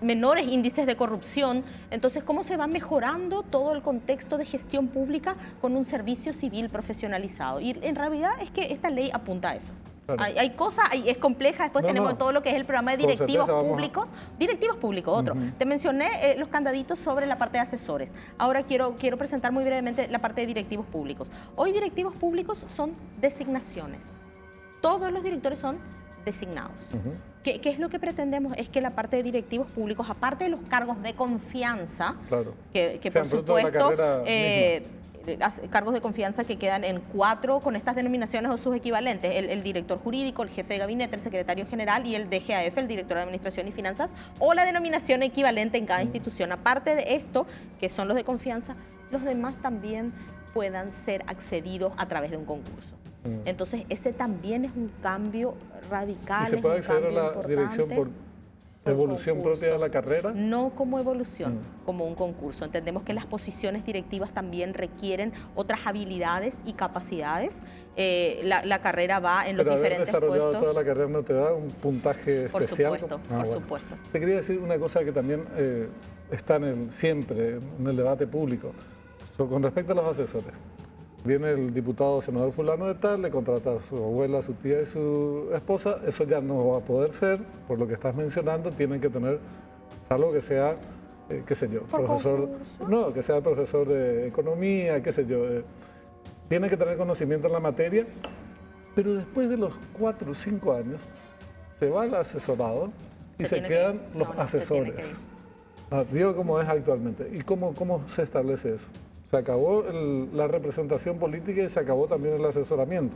menores índices de corrupción. Entonces, ¿cómo se va mejorando todo el contexto de gestión pública con un servicio civil profesionalizado? Y en realidad es que esta ley apunta a eso. Claro. Hay cosas, es compleja, después tenemos todo lo que es el programa de directivos públicos. Directivos públicos, otro. Te mencioné los candaditos sobre la parte de asesores. Ahora quiero presentar muy brevemente la parte de directivos públicos. Hoy directivos públicos son designaciones. Todos los directores son designados. ¿Qué es lo que pretendemos? Es que la parte de directivos públicos, aparte de los cargos de confianza, que por supuesto cargos de confianza que quedan en 4 con estas denominaciones o sus equivalentes: el director jurídico, el jefe de gabinete, el secretario general y el DGAF, el director de Administración y Finanzas, o la denominación equivalente en cada institución. Aparte de esto, que son los de confianza, los demás también puedan ser accedidos a través de un concurso. Entonces, ese también es un cambio radical. ¿Y se puede acceder a la dirección por evolución concurso propia de la carrera? No como evolución, como un concurso. Entendemos que las posiciones directivas también requieren otras habilidades y capacidades. La carrera va en los diferentes puestos. Pero haber desarrollado toda la carrera no te da un puntaje especial. Por supuesto. Te quería decir una cosa que también está siempre en el debate público, con respecto a los asesores. Viene el diputado o senador fulano de tal, le contrata a su abuela, a su tía y su esposa. Eso ya no va a poder ser, por lo que estás mencionando. Tienen que tener, salvo que sea, qué sé yo, profesor, no, que sea profesor de economía, qué sé yo. Tienen que tener conocimiento en la materia, pero después de los 4 o 5 años se va el asesorado y se quedan los asesores. Digo cómo es actualmente. ¿Y cómo se establece eso? Se acabó la representación política y se acabó también el asesoramiento.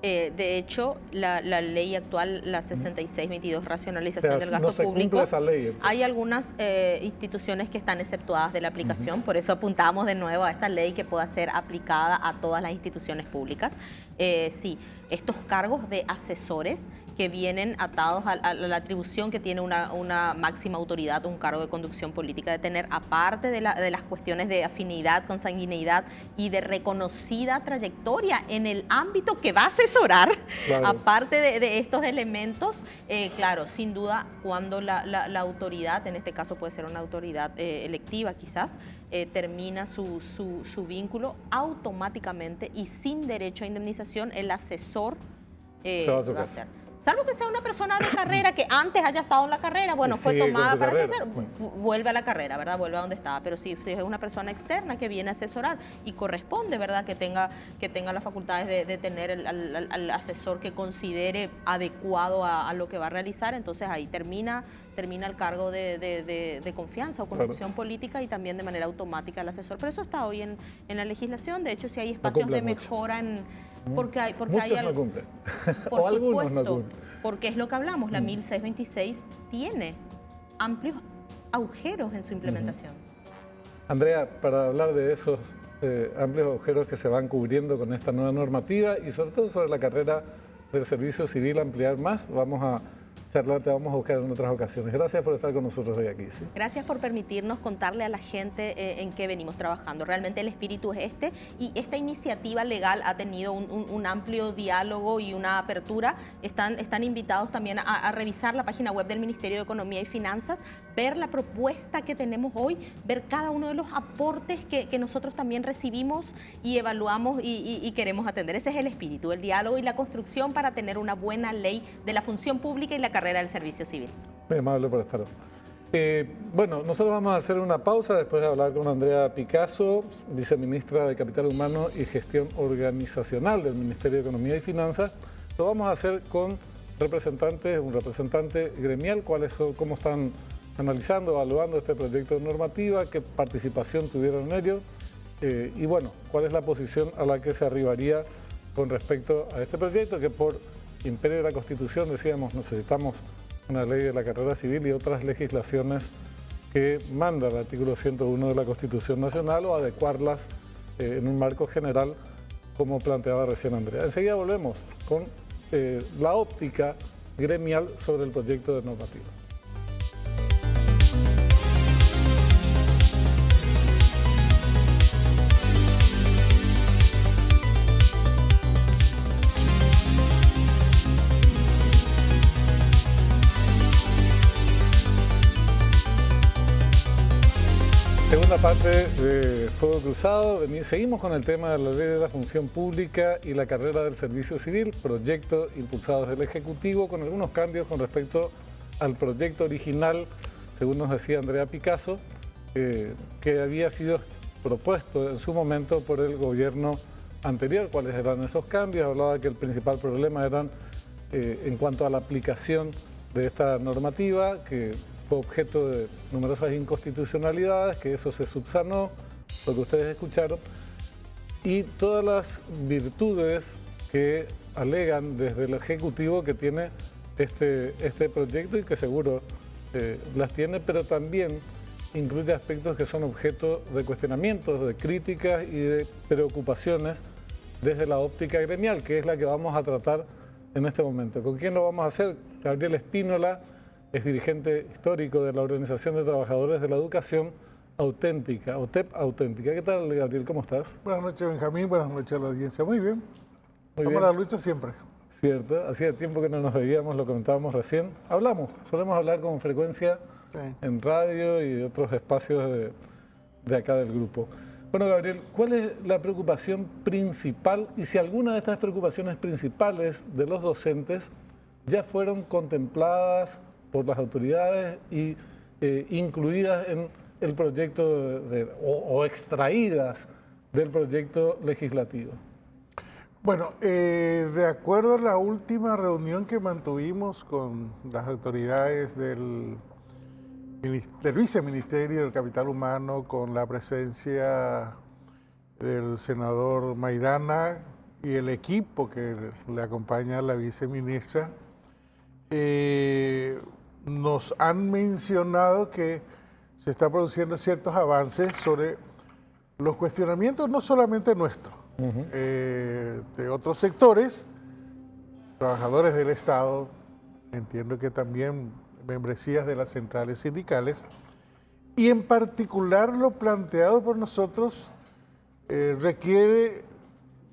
De hecho, la ley actual, la 6622, racionalización del gasto no se público, cumple esa ley, entonces. Hay algunas instituciones que están exceptuadas de la aplicación, por eso apuntamos de nuevo a esta ley que pueda ser aplicada a todas las instituciones públicas. Sí, estos cargos de asesores que vienen atados a la atribución que tiene una máxima autoridad, un cargo de conducción política, de tener, aparte de las cuestiones de afinidad, consanguineidad y de reconocida trayectoria en el ámbito que va a asesorar, claro. Aparte de estos elementos, claro, sin duda, cuando la autoridad, en este caso puede ser una autoridad electiva quizás, termina su vínculo, automáticamente y sin derecho a indemnización, el asesor va a hacer. Salvo que sea una persona de carrera que antes haya estado en la carrera, bueno, fue tomada para asesor, vuelve a la carrera, ¿verdad? Vuelve a donde estaba. Pero si es una persona externa que viene a asesorar y corresponde, ¿verdad? Que tenga las facultades de tener al asesor que considere adecuado a lo que va a realizar, entonces ahí termina el cargo de confianza o conducción política y también de manera automática el asesor. Pero eso está hoy en la legislación. De hecho, si hay espacios de mejora porque hay no cumplen. Por o algunos supuesto, no cumplen. Porque es lo que hablamos, la 1626 tiene amplios agujeros en su implementación. Andrea, para hablar de esos amplios agujeros que se van cubriendo con esta nueva normativa y sobre todo sobre la carrera del servicio civil, ampliar más, vamos a charlar, te vamos a buscar en otras ocasiones. Gracias por estar con nosotros hoy aquí. ¿Sí? Gracias por permitirnos contarle a la gente en qué venimos trabajando. Realmente el espíritu es este, y esta iniciativa legal ha tenido un amplio diálogo y una apertura. Están invitados también a revisar la página web del Ministerio de Economía y Finanzas, ver la propuesta que tenemos hoy, ver cada uno de los aportes que nosotros también recibimos y evaluamos y queremos atender. Ese es el espíritu, el diálogo y la construcción para tener una buena ley de la función pública y la carrera del servicio civil. Muy amable por estar. Bueno, nosotros vamos a hacer una pausa después de hablar con Andrea Picasso, viceministra de Capital Humano y Gestión Organizacional del Ministerio de Economía y Finanzas. Lo vamos a hacer con un representante gremial, cómo están analizando, evaluando este proyecto de normativa, qué participación tuvieron en ello y bueno, cuál es la posición a la que se arribaría con respecto a este proyecto, que por imperio de la Constitución, decíamos, necesitamos una ley de la carrera civil y otras legislaciones que manda el artículo 101 de la Constitución Nacional o adecuarlas en un marco general, como planteaba recién Andrea. Enseguida volvemos con la óptica gremial sobre el proyecto de normativa. Segunda parte de Fuego Cruzado. Seguimos con el tema de la ley de la función pública y la carrera del servicio civil, proyecto impulsado desde el Ejecutivo, con algunos cambios con respecto al proyecto original, según nos decía Andrea Picasso, que había sido propuesto en su momento por el gobierno anterior. ¿Cuáles eran esos cambios? Hablaba que el principal problema eran en cuanto a la aplicación de esta normativa, que fue objeto de numerosas inconstitucionalidades, que eso se subsanó, lo que ustedes escucharon. y todas las virtudes que alegan desde el Ejecutivo que tiene este proyecto y que seguro las tiene, pero también incluye aspectos que son objeto de cuestionamientos, de críticas y de preocupaciones desde la óptica gremial, que es la que vamos a tratar en este momento. ¿Con quién lo vamos a hacer? Gabriel Espínola es dirigente histórico de la Organización de Trabajadores de la Educación Auténtica, OTEP Auténtica. ¿Qué tal, Gabriel? ¿Cómo estás? Buenas noches, Benjamín. Buenas noches a la audiencia. Muy bien. Muy Estamos bien. a la lucha siempre. Cierto, hacía tiempo que no nos veíamos, lo comentábamos recién. Solemos hablar con frecuencia en radio y otros espacios de acá del grupo. Bueno, Gabriel, ¿cuál es la preocupación principal y si alguna de estas preocupaciones principales de los docentes ya fueron contempladas por las autoridades y incluidas en el proyecto o extraídas del proyecto legislativo? Bueno, de acuerdo a la última reunión que mantuvimos con las autoridades del Viceministerio del Capital Humano, con la presencia del senador Maidana y el equipo que le acompaña a la viceministra, nos han mencionado que se están produciendo ciertos avances sobre los cuestionamientos, no solamente nuestros, de otros sectores, trabajadores del Estado, entiendo que también membresías de las centrales sindicales, y en particular lo planteado por nosotros requiere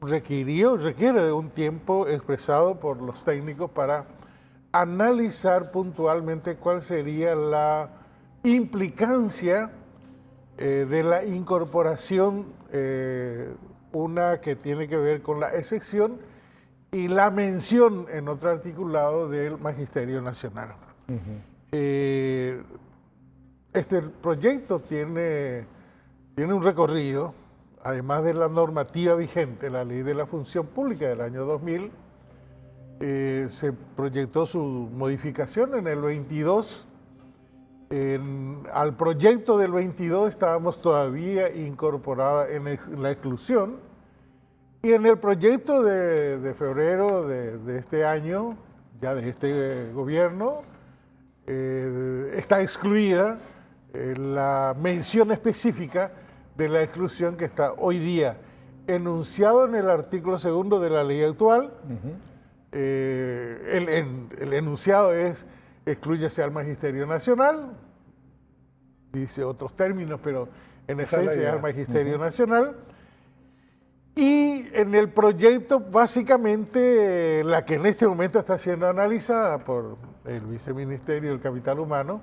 de un tiempo expresado por los técnicos para analizar puntualmente cuál sería la implicancia de la incorporación, una que tiene que ver con la excepción y la mención en otro articulado del Magisterio Nacional. Este proyecto tiene un recorrido, además de la normativa vigente, la Ley de la Función Pública del año 2000, se proyectó su modificación en el 22. Al proyecto del 22 estábamos todavía incorporada en la exclusión, y en el proyecto de febrero de este año, ya de este gobierno, está excluida la mención específica de la exclusión que está hoy día enunciado en el artículo 2 de la ley actual. El enunciado es: exclúyese al Magisterio Nacional, dice otros términos, pero en esencia es al Magisterio Nacional. Y en el proyecto, básicamente, la que en este momento está siendo analizada por el Viceministerio del Capital Humano,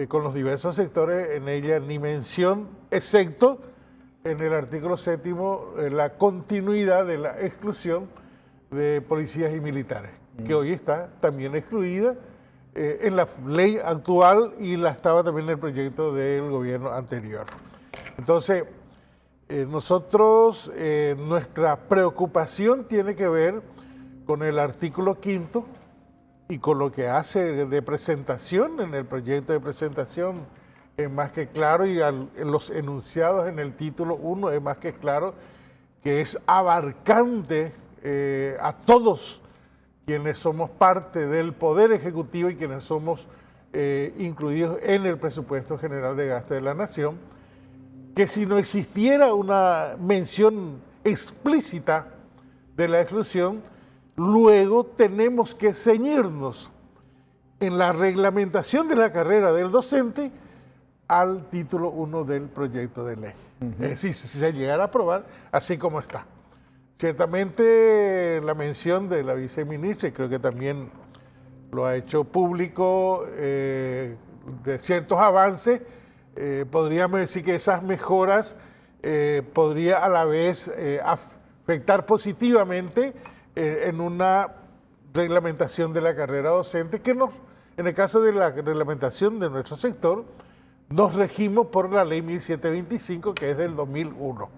con los diversos sectores, en ella ni mención, excepto en el artículo 7, la continuidad de la exclusión de policías y militares, que hoy está también excluida en la ley actual y la estaba también en el proyecto del gobierno anterior. Entonces, nosotros, nuestra preocupación tiene que ver con el artículo 5 y con lo que hace de presentación. En el proyecto de presentación es más que claro, y en los enunciados en el título 1 es más que claro que es abarcante a todos quienes somos parte del Poder Ejecutivo y quienes somos incluidos en el Presupuesto General de Gasto de la Nación, que si no existiera una mención explícita de la exclusión, luego tenemos que ceñirnos en la reglamentación de la carrera del docente al título 1 del proyecto de ley. Es decir, si se llegara a aprobar así como está. Ciertamente la mención de la viceministra, y creo que también lo ha hecho público, de ciertos avances, podríamos decir que esas mejoras podría a la vez afectar positivamente en una reglamentación de la carrera docente, que en el caso de la reglamentación de nuestro sector, nos regimos por la ley 1725, que es del 2001.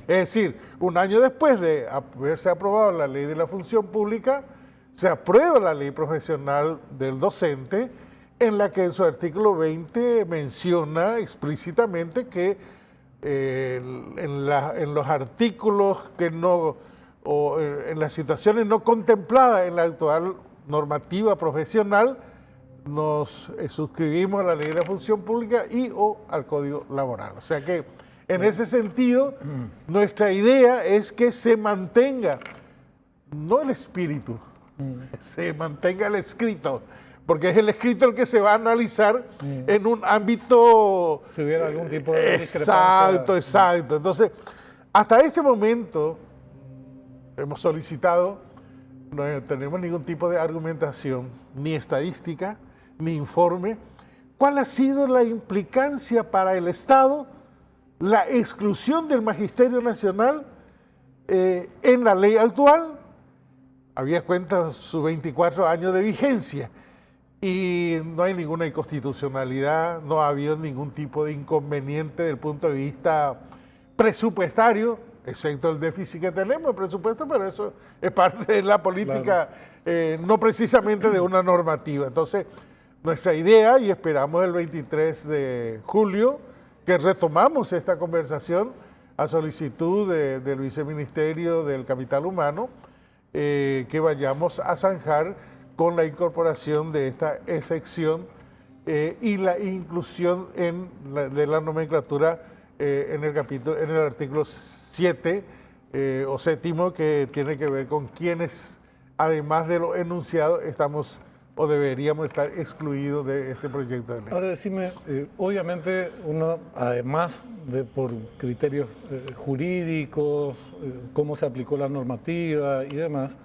Es decir, un año después de haberse aprobado la ley de la función pública, se aprueba la ley profesional del docente, en la que en su artículo 20 menciona explícitamente que en los artículos que no, o en las situaciones no contempladas en la actual normativa profesional, nos suscribimos a la Ley de la Función Pública y o al Código Laboral. O sea que en ese sentido, nuestra idea es que se mantenga, no el espíritu, se mantenga el escrito, porque es el escrito el que se va a analizar en un ámbito... Si hubiera algún tipo de discrepancia. Exacto. Entonces, hasta este momento hemos solicitado, no tenemos ningún tipo de argumentación, ni estadística, ni informe. ¿Cuál ha sido la implicancia para el Estado, la exclusión del Magisterio Nacional en la ley actual? Había cuenta sus 24 años de vigencia y no hay ninguna inconstitucionalidad, no ha habido ningún tipo de inconveniente desde el punto de vista presupuestario, excepto el déficit que tenemos de presupuesto, pero eso es parte de la política, no precisamente de una normativa. Entonces, nuestra idea, y esperamos el 23 de julio, que retomamos esta conversación a solicitud del Viceministerio del Capital Humano, que vayamos a zanjar con la incorporación de esta excepción y la inclusión de la nomenclatura en el artículo 7 o séptimo, que tiene que ver con quienes, además de lo enunciado, estamos o deberíamos estar excluidos de este proyecto de ley. Ahora decime, obviamente uno, además de por criterios jurídicos, cómo se aplicó la normativa y demás,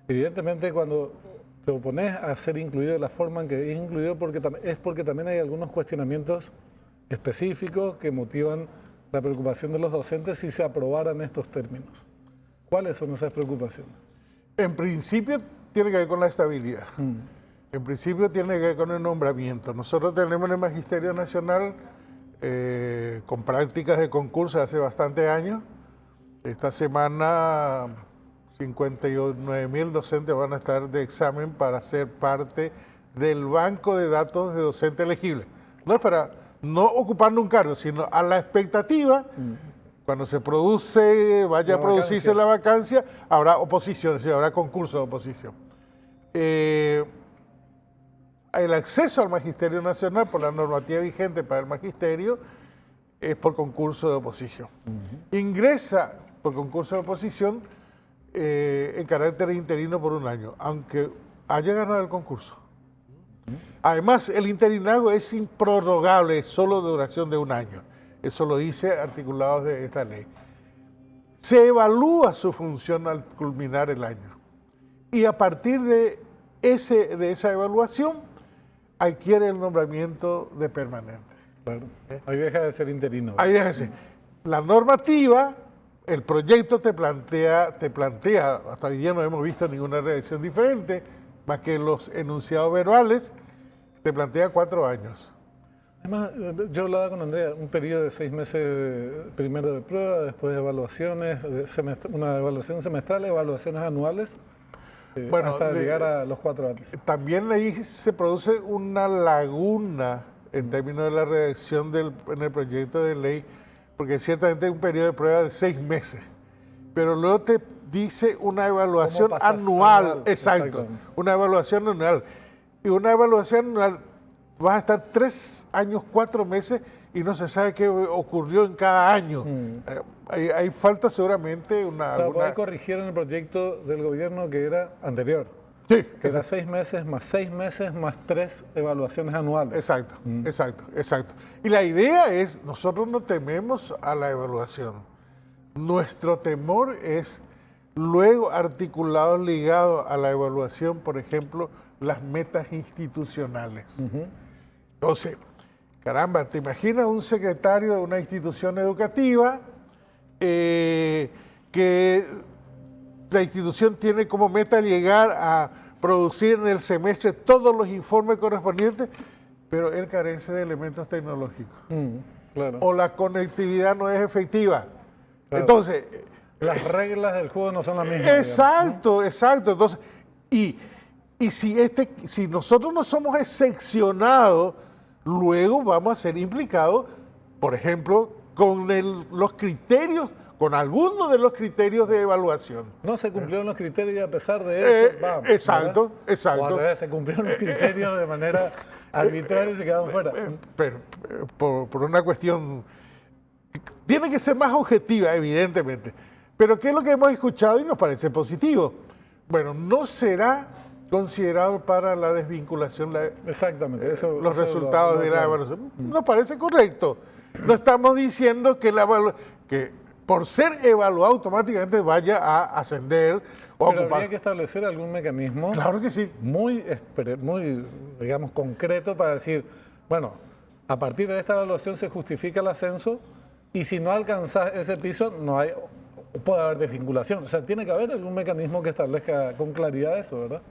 evidentemente cuando te opones a ser incluido de la forma en que es incluido, es porque también hay algunos cuestionamientos específicos que motivan la preocupación de los docentes si se aprobaran estos términos. ¿Cuáles son esas preocupaciones? En principio tiene que ver con la estabilidad. En principio tiene que ver con el nombramiento. Nosotros tenemos en el Magisterio Nacional con prácticas de concurso hace bastantes años. Esta semana 59.000 docentes van a estar de examen para ser parte del banco de datos de docentes elegibles. No es para no ocupando un cargo, sino a la expectativa, cuando se produce, vaya a producirse la vacancia, habrá oposición, es decir, habrá concurso de oposición. El acceso al Magisterio Nacional por la normativa vigente para el Magisterio es por concurso de oposición. Ingresa por concurso de oposición en carácter interino por un año, aunque haya ganado el concurso. Además, el interinazgo es improrrogable, es solo de duración de un año. Eso lo dice articulados de esta ley. Se evalúa su función al culminar el año. Y a partir de esa evaluación, adquiere el nombramiento de permanente. Claro. Ahí deja de ser interino. Ahí deja de ser. La normativa, el proyecto te plantea, hasta hoy día no hemos visto ninguna redacción diferente, más que los enunciados verbales, te plantea 4 años. Además, yo hablaba con Andrea, un periodo de 6 meses, primero de prueba, después de evaluaciones, una evaluación semestral, evaluaciones anuales, hasta llegar a los 4 años. También ahí se produce una laguna en términos de la redacción en el proyecto de ley, porque ciertamente es un periodo de prueba de 6 meses, pero luego te dice una evaluación anual, exacto, una evaluación anual. Y una evaluación anual, vas a estar 3 años, 4 meses y no se sabe qué ocurrió en cada año. Hay falta seguramente Claro, corrigieron el proyecto del gobierno que era anterior. Sí. Que era 6 meses más 6 meses más 3 evaluaciones anuales. Exacto, exacto. Y la idea es, nosotros no tememos a la evaluación. Nuestro temor es luego articulado, ligado a la evaluación, por ejemplo, las metas institucionales. Entonces, caramba, ¿te imaginas un secretario de una institución educativa que la institución tiene como meta llegar a producir en el semestre todos los informes correspondientes, pero él carece de elementos tecnológicos? Claro. O la conectividad no es efectiva. Claro. Entonces, las reglas del juego no son las mismas. Exacto. Entonces, y si nosotros no somos excepcionados, luego vamos a ser implicados, por ejemplo, con los criterios, con algunos de los criterios de evaluación. No se cumplieron los criterios y a pesar de eso, vamos. Exacto, ¿verdad? exacto. O al revés, se cumplieron los criterios de manera arbitraria y se quedaron fuera. Pero, por una cuestión, tiene que ser más objetiva, evidentemente. Pero ¿qué es lo que hemos escuchado y nos parece positivo? Bueno, no será considerado para la desvinculación Exactamente, los resultados de la evaluación. Nos parece correcto. No estamos diciendo que por ser evaluado automáticamente vaya a ascender o a Pero ocupar. habría que establecer algún mecanismo Claro que sí. muy, digamos, concreto para decir, bueno, a partir de esta evaluación se justifica el ascenso y si no alcanzas ese piso no hay, o puede haber desvinculación. O sea, tiene que haber algún mecanismo que establezca con claridad eso, ¿verdad?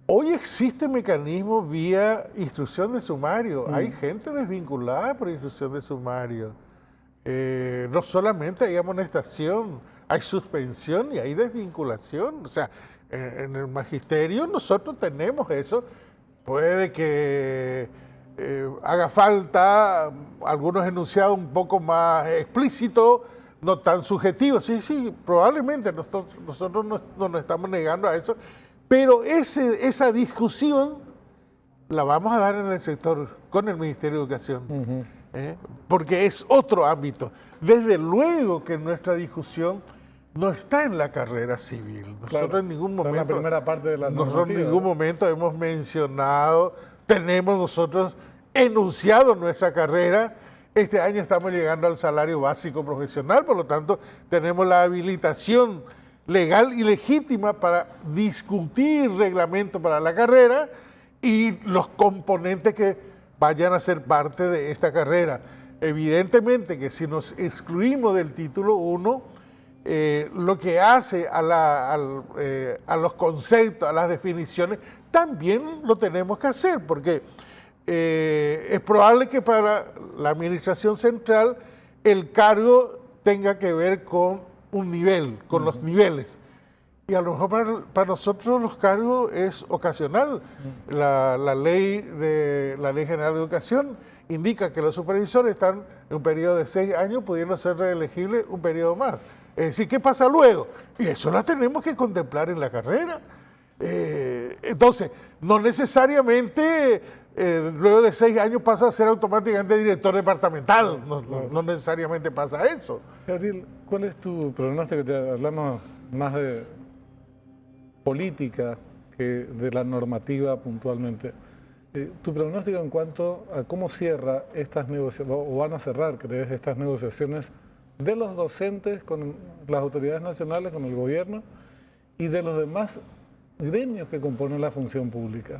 Hoy existe mecanismo vía instrucción de sumario. Hay gente desvinculada por instrucción de sumario. No solamente hay amonestación, hay suspensión y hay desvinculación. O sea, en el magisterio nosotros tenemos eso. Puede que haga falta algunos enunciados un poco más explícitos, no tan subjetivos. Sí, probablemente nosotros no nos estamos negando a eso. Pero esa discusión la vamos a dar en el sector con el Ministerio de Educación, porque es otro ámbito. Desde luego que nuestra discusión no está en la carrera civil. Nosotros en ningún momento, la primera parte de la normativa, nosotros en ningún momento hemos mencionado, tenemos nosotros enunciado nuestra carrera. Este año estamos llegando al salario básico profesional, por lo tanto tenemos la habilitación legal y legítima para discutir reglamento para la carrera y los componentes que vayan a ser parte de esta carrera. Evidentemente que si nos excluimos del título 1, lo que hace a los conceptos, a las definiciones, también lo tenemos que hacer, porque es probable que para la administración central el cargo tenga que ver con un nivel, con los niveles. Y a lo mejor para nosotros los cargos es ocasional. La ley general de educación indica que los supervisores están en un periodo de 6 años, pudiendo ser reelegibles un periodo más. Es decir, ¿qué pasa luego? Y eso la tenemos que contemplar en la carrera. Entonces, no necesariamente luego de 6 años pasa a ser automáticamente director departamental. No necesariamente pasa eso. Gabriel, ¿cuál es tu pronóstico? Te hablamos más de política que de la normativa puntualmente. Tu pronóstico en cuanto a cómo cierra estas negociaciones, o van a cerrar, ¿crees, estas negociaciones de los docentes con las autoridades nacionales, con el gobierno y de los demás gremios que componen la función pública?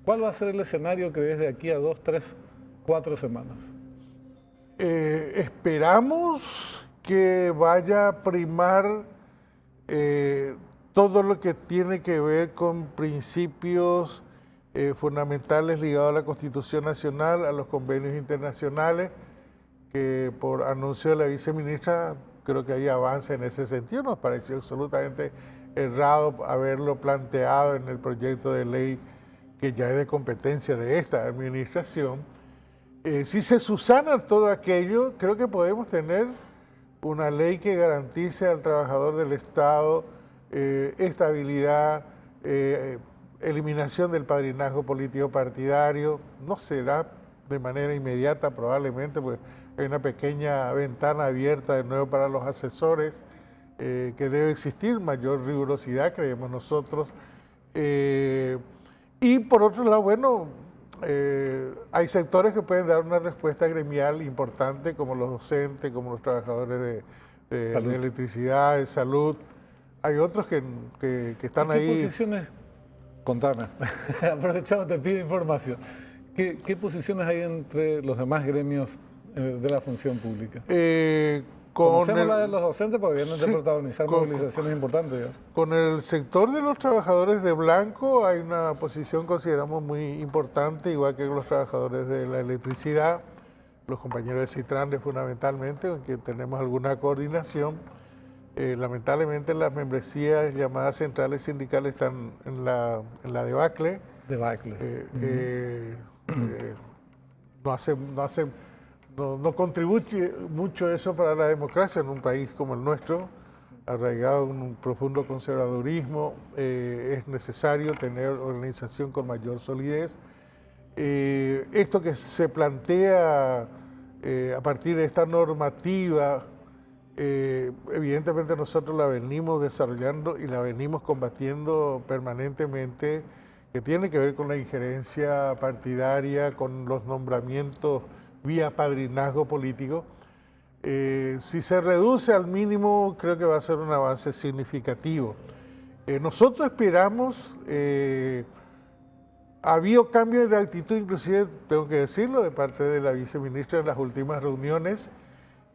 ¿Cuál va a ser el escenario, crees, de aquí a 2, 3, 4 semanas? Esperamos que vaya a primar todo lo que tiene que ver con principios fundamentales ligados a la Constitución Nacional, a los convenios internacionales, que por anuncio de la viceministra creo que hay avance en ese sentido. Nos pareció absolutamente errado haberlo planteado en el proyecto de ley que ya es de competencia de esta administración. Si se subsana todo aquello, creo que podemos tener una ley que garantice al trabajador del Estado estabilidad, eliminación del padrinazgo político partidario. No será de manera inmediata probablemente, porque hay una pequeña ventana abierta de nuevo para los asesores, que debe existir mayor rigurosidad, creemos nosotros. Y por otro lado, bueno, hay sectores que pueden dar una respuesta gremial importante, como los docentes, como los trabajadores de electricidad, de salud. Hay otros que están ahí. ¿Qué posiciones? Contame, aprovechamos, te pido información. ¿Qué posiciones hay entre los demás gremios de la función pública? Conocemos la de los docentes porque vienen de protagonizar movilizaciones importantes. ¿Ya? Con el sector de los trabajadores de blanco hay una posición, consideramos, muy importante, igual que los trabajadores de la electricidad, los compañeros de Citrandes fundamentalmente, con quien tenemos alguna coordinación. Lamentablemente las membresías llamadas centrales sindicales están en la debacle. no contribuye mucho eso para la democracia en un país como el nuestro, arraigado en un profundo conservadurismo. Es necesario tener organización con mayor solidez. Esto que se plantea a partir de esta normativa, evidentemente nosotros la venimos desarrollando y la venimos combatiendo permanentemente, que tiene que ver con la injerencia partidaria, con los nombramientos vía padrinazgo político. Si se reduce al mínimo, creo que va a ser un avance significativo. Nosotros esperamos, ha habido cambios de actitud, inclusive, tengo que decirlo, de parte de la viceministra en las últimas reuniones,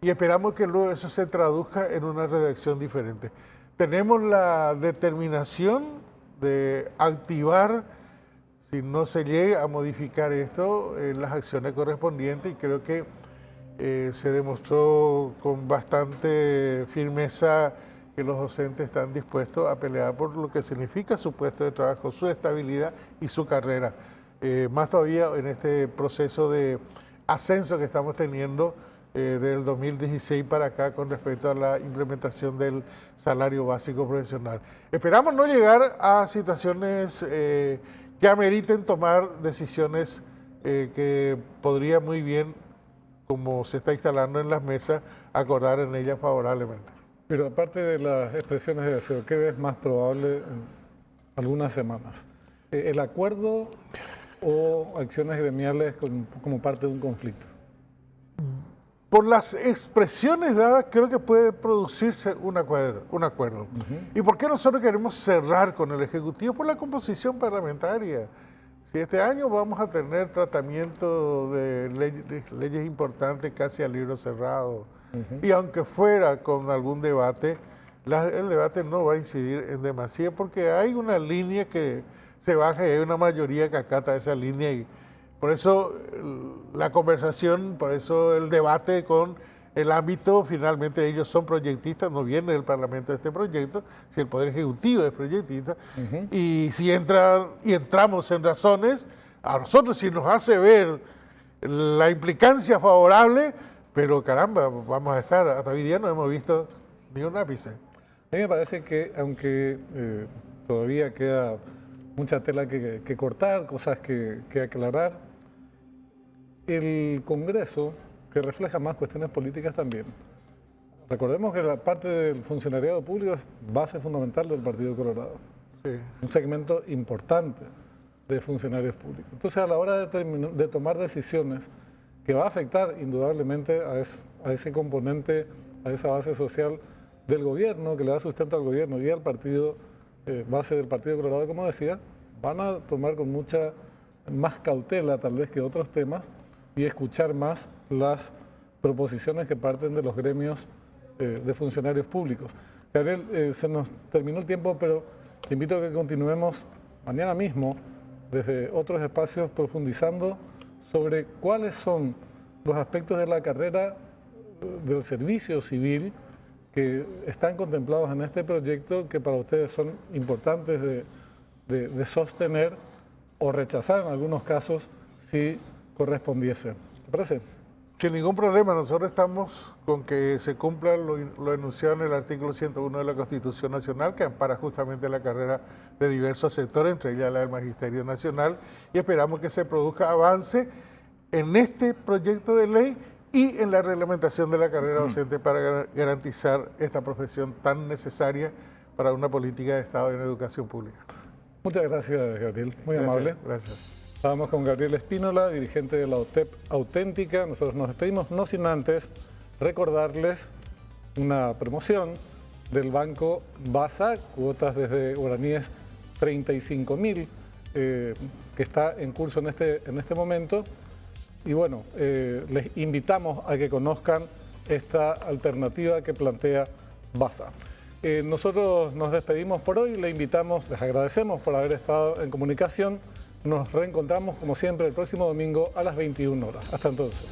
y esperamos que luego eso se traduzca en una redacción diferente. Tenemos la determinación de activar, si no se llega a modificar esto, las acciones correspondientes, y creo que se demostró con bastante firmeza que los docentes están dispuestos a pelear por lo que significa su puesto de trabajo, su estabilidad y su carrera. Más todavía en este proceso de ascenso que estamos teniendo del 2016 para acá con respecto a la implementación del salario básico profesional. Esperamos no llegar a situaciones que ameriten tomar decisiones que podría muy bien, como se está instalando en las mesas, acordar en ellas favorablemente. Pero aparte de las expresiones de deseo, ¿qué es más probable en algunas semanas? ¿El acuerdo o acciones gremiales como parte de un conflicto? Por las expresiones dadas, creo que puede producirse un acuerdo. ¿Y por qué nosotros queremos cerrar con el Ejecutivo? Por la composición parlamentaria. Si este año vamos a tener tratamiento de leyes importantes casi a libro cerrado, y aunque fuera con algún debate, el debate no va a incidir en demasía porque hay una línea que se baja y hay una mayoría que acata esa línea, y por eso la conversación, por eso el debate con el ámbito, finalmente ellos son proyectistas, no viene del Parlamento este proyecto, si el Poder Ejecutivo es proyectista, y si entramos en razones, a nosotros si nos hace ver la implicancia favorable, pero caramba, vamos a estar, hasta hoy día no hemos visto ni un ápice. A mí me parece que aunque todavía queda mucha tela que cortar, cosas que aclarar, el Congreso, que refleja más cuestiones políticas también. Recordemos que la parte del funcionariado público es base fundamental del Partido Colorado. Sí. Un segmento importante de funcionarios públicos. Entonces, a la hora de tomar decisiones que va a afectar indudablemente a ese componente, a esa base social del gobierno, que le da sustento al gobierno y al partido, base del Partido Colorado, como decía, van a tomar con mucha más cautela tal vez que otros temas y escuchar más las proposiciones que parten de los gremios de funcionarios públicos. Gabriel, se nos terminó el tiempo, pero te invito a que continuemos mañana mismo desde otros espacios profundizando sobre cuáles son los aspectos de la carrera del servicio civil que están contemplados en este proyecto, que para ustedes son importantes de sostener o rechazar en algunos casos si correspondiese. ¿Te parece? Sin ningún problema, nosotros estamos con que se cumpla lo enunciado en el artículo 101 de la Constitución Nacional, que ampara justamente la carrera de diversos sectores, entre ellas la del Magisterio Nacional, y esperamos que se produzca avance en este proyecto de ley y en la reglamentación de la carrera docente para garantizar esta profesión tan necesaria para una política de Estado en educación pública. Muchas gracias, Gabriel. Muy amable. Gracias. Estábamos con Gabriel Espínola, dirigente de la OTEP Auténtica. Nosotros nos despedimos, no sin antes recordarles una promoción del Banco Basa, cuotas desde guaraníes 35.000, que está en curso en este momento. Y bueno, les invitamos a que conozcan esta alternativa que plantea Basa. Nosotros nos despedimos por hoy, les agradecemos por haber estado en comunicación. Nos reencontramos como siempre el próximo domingo a las 21 horas. Hasta entonces.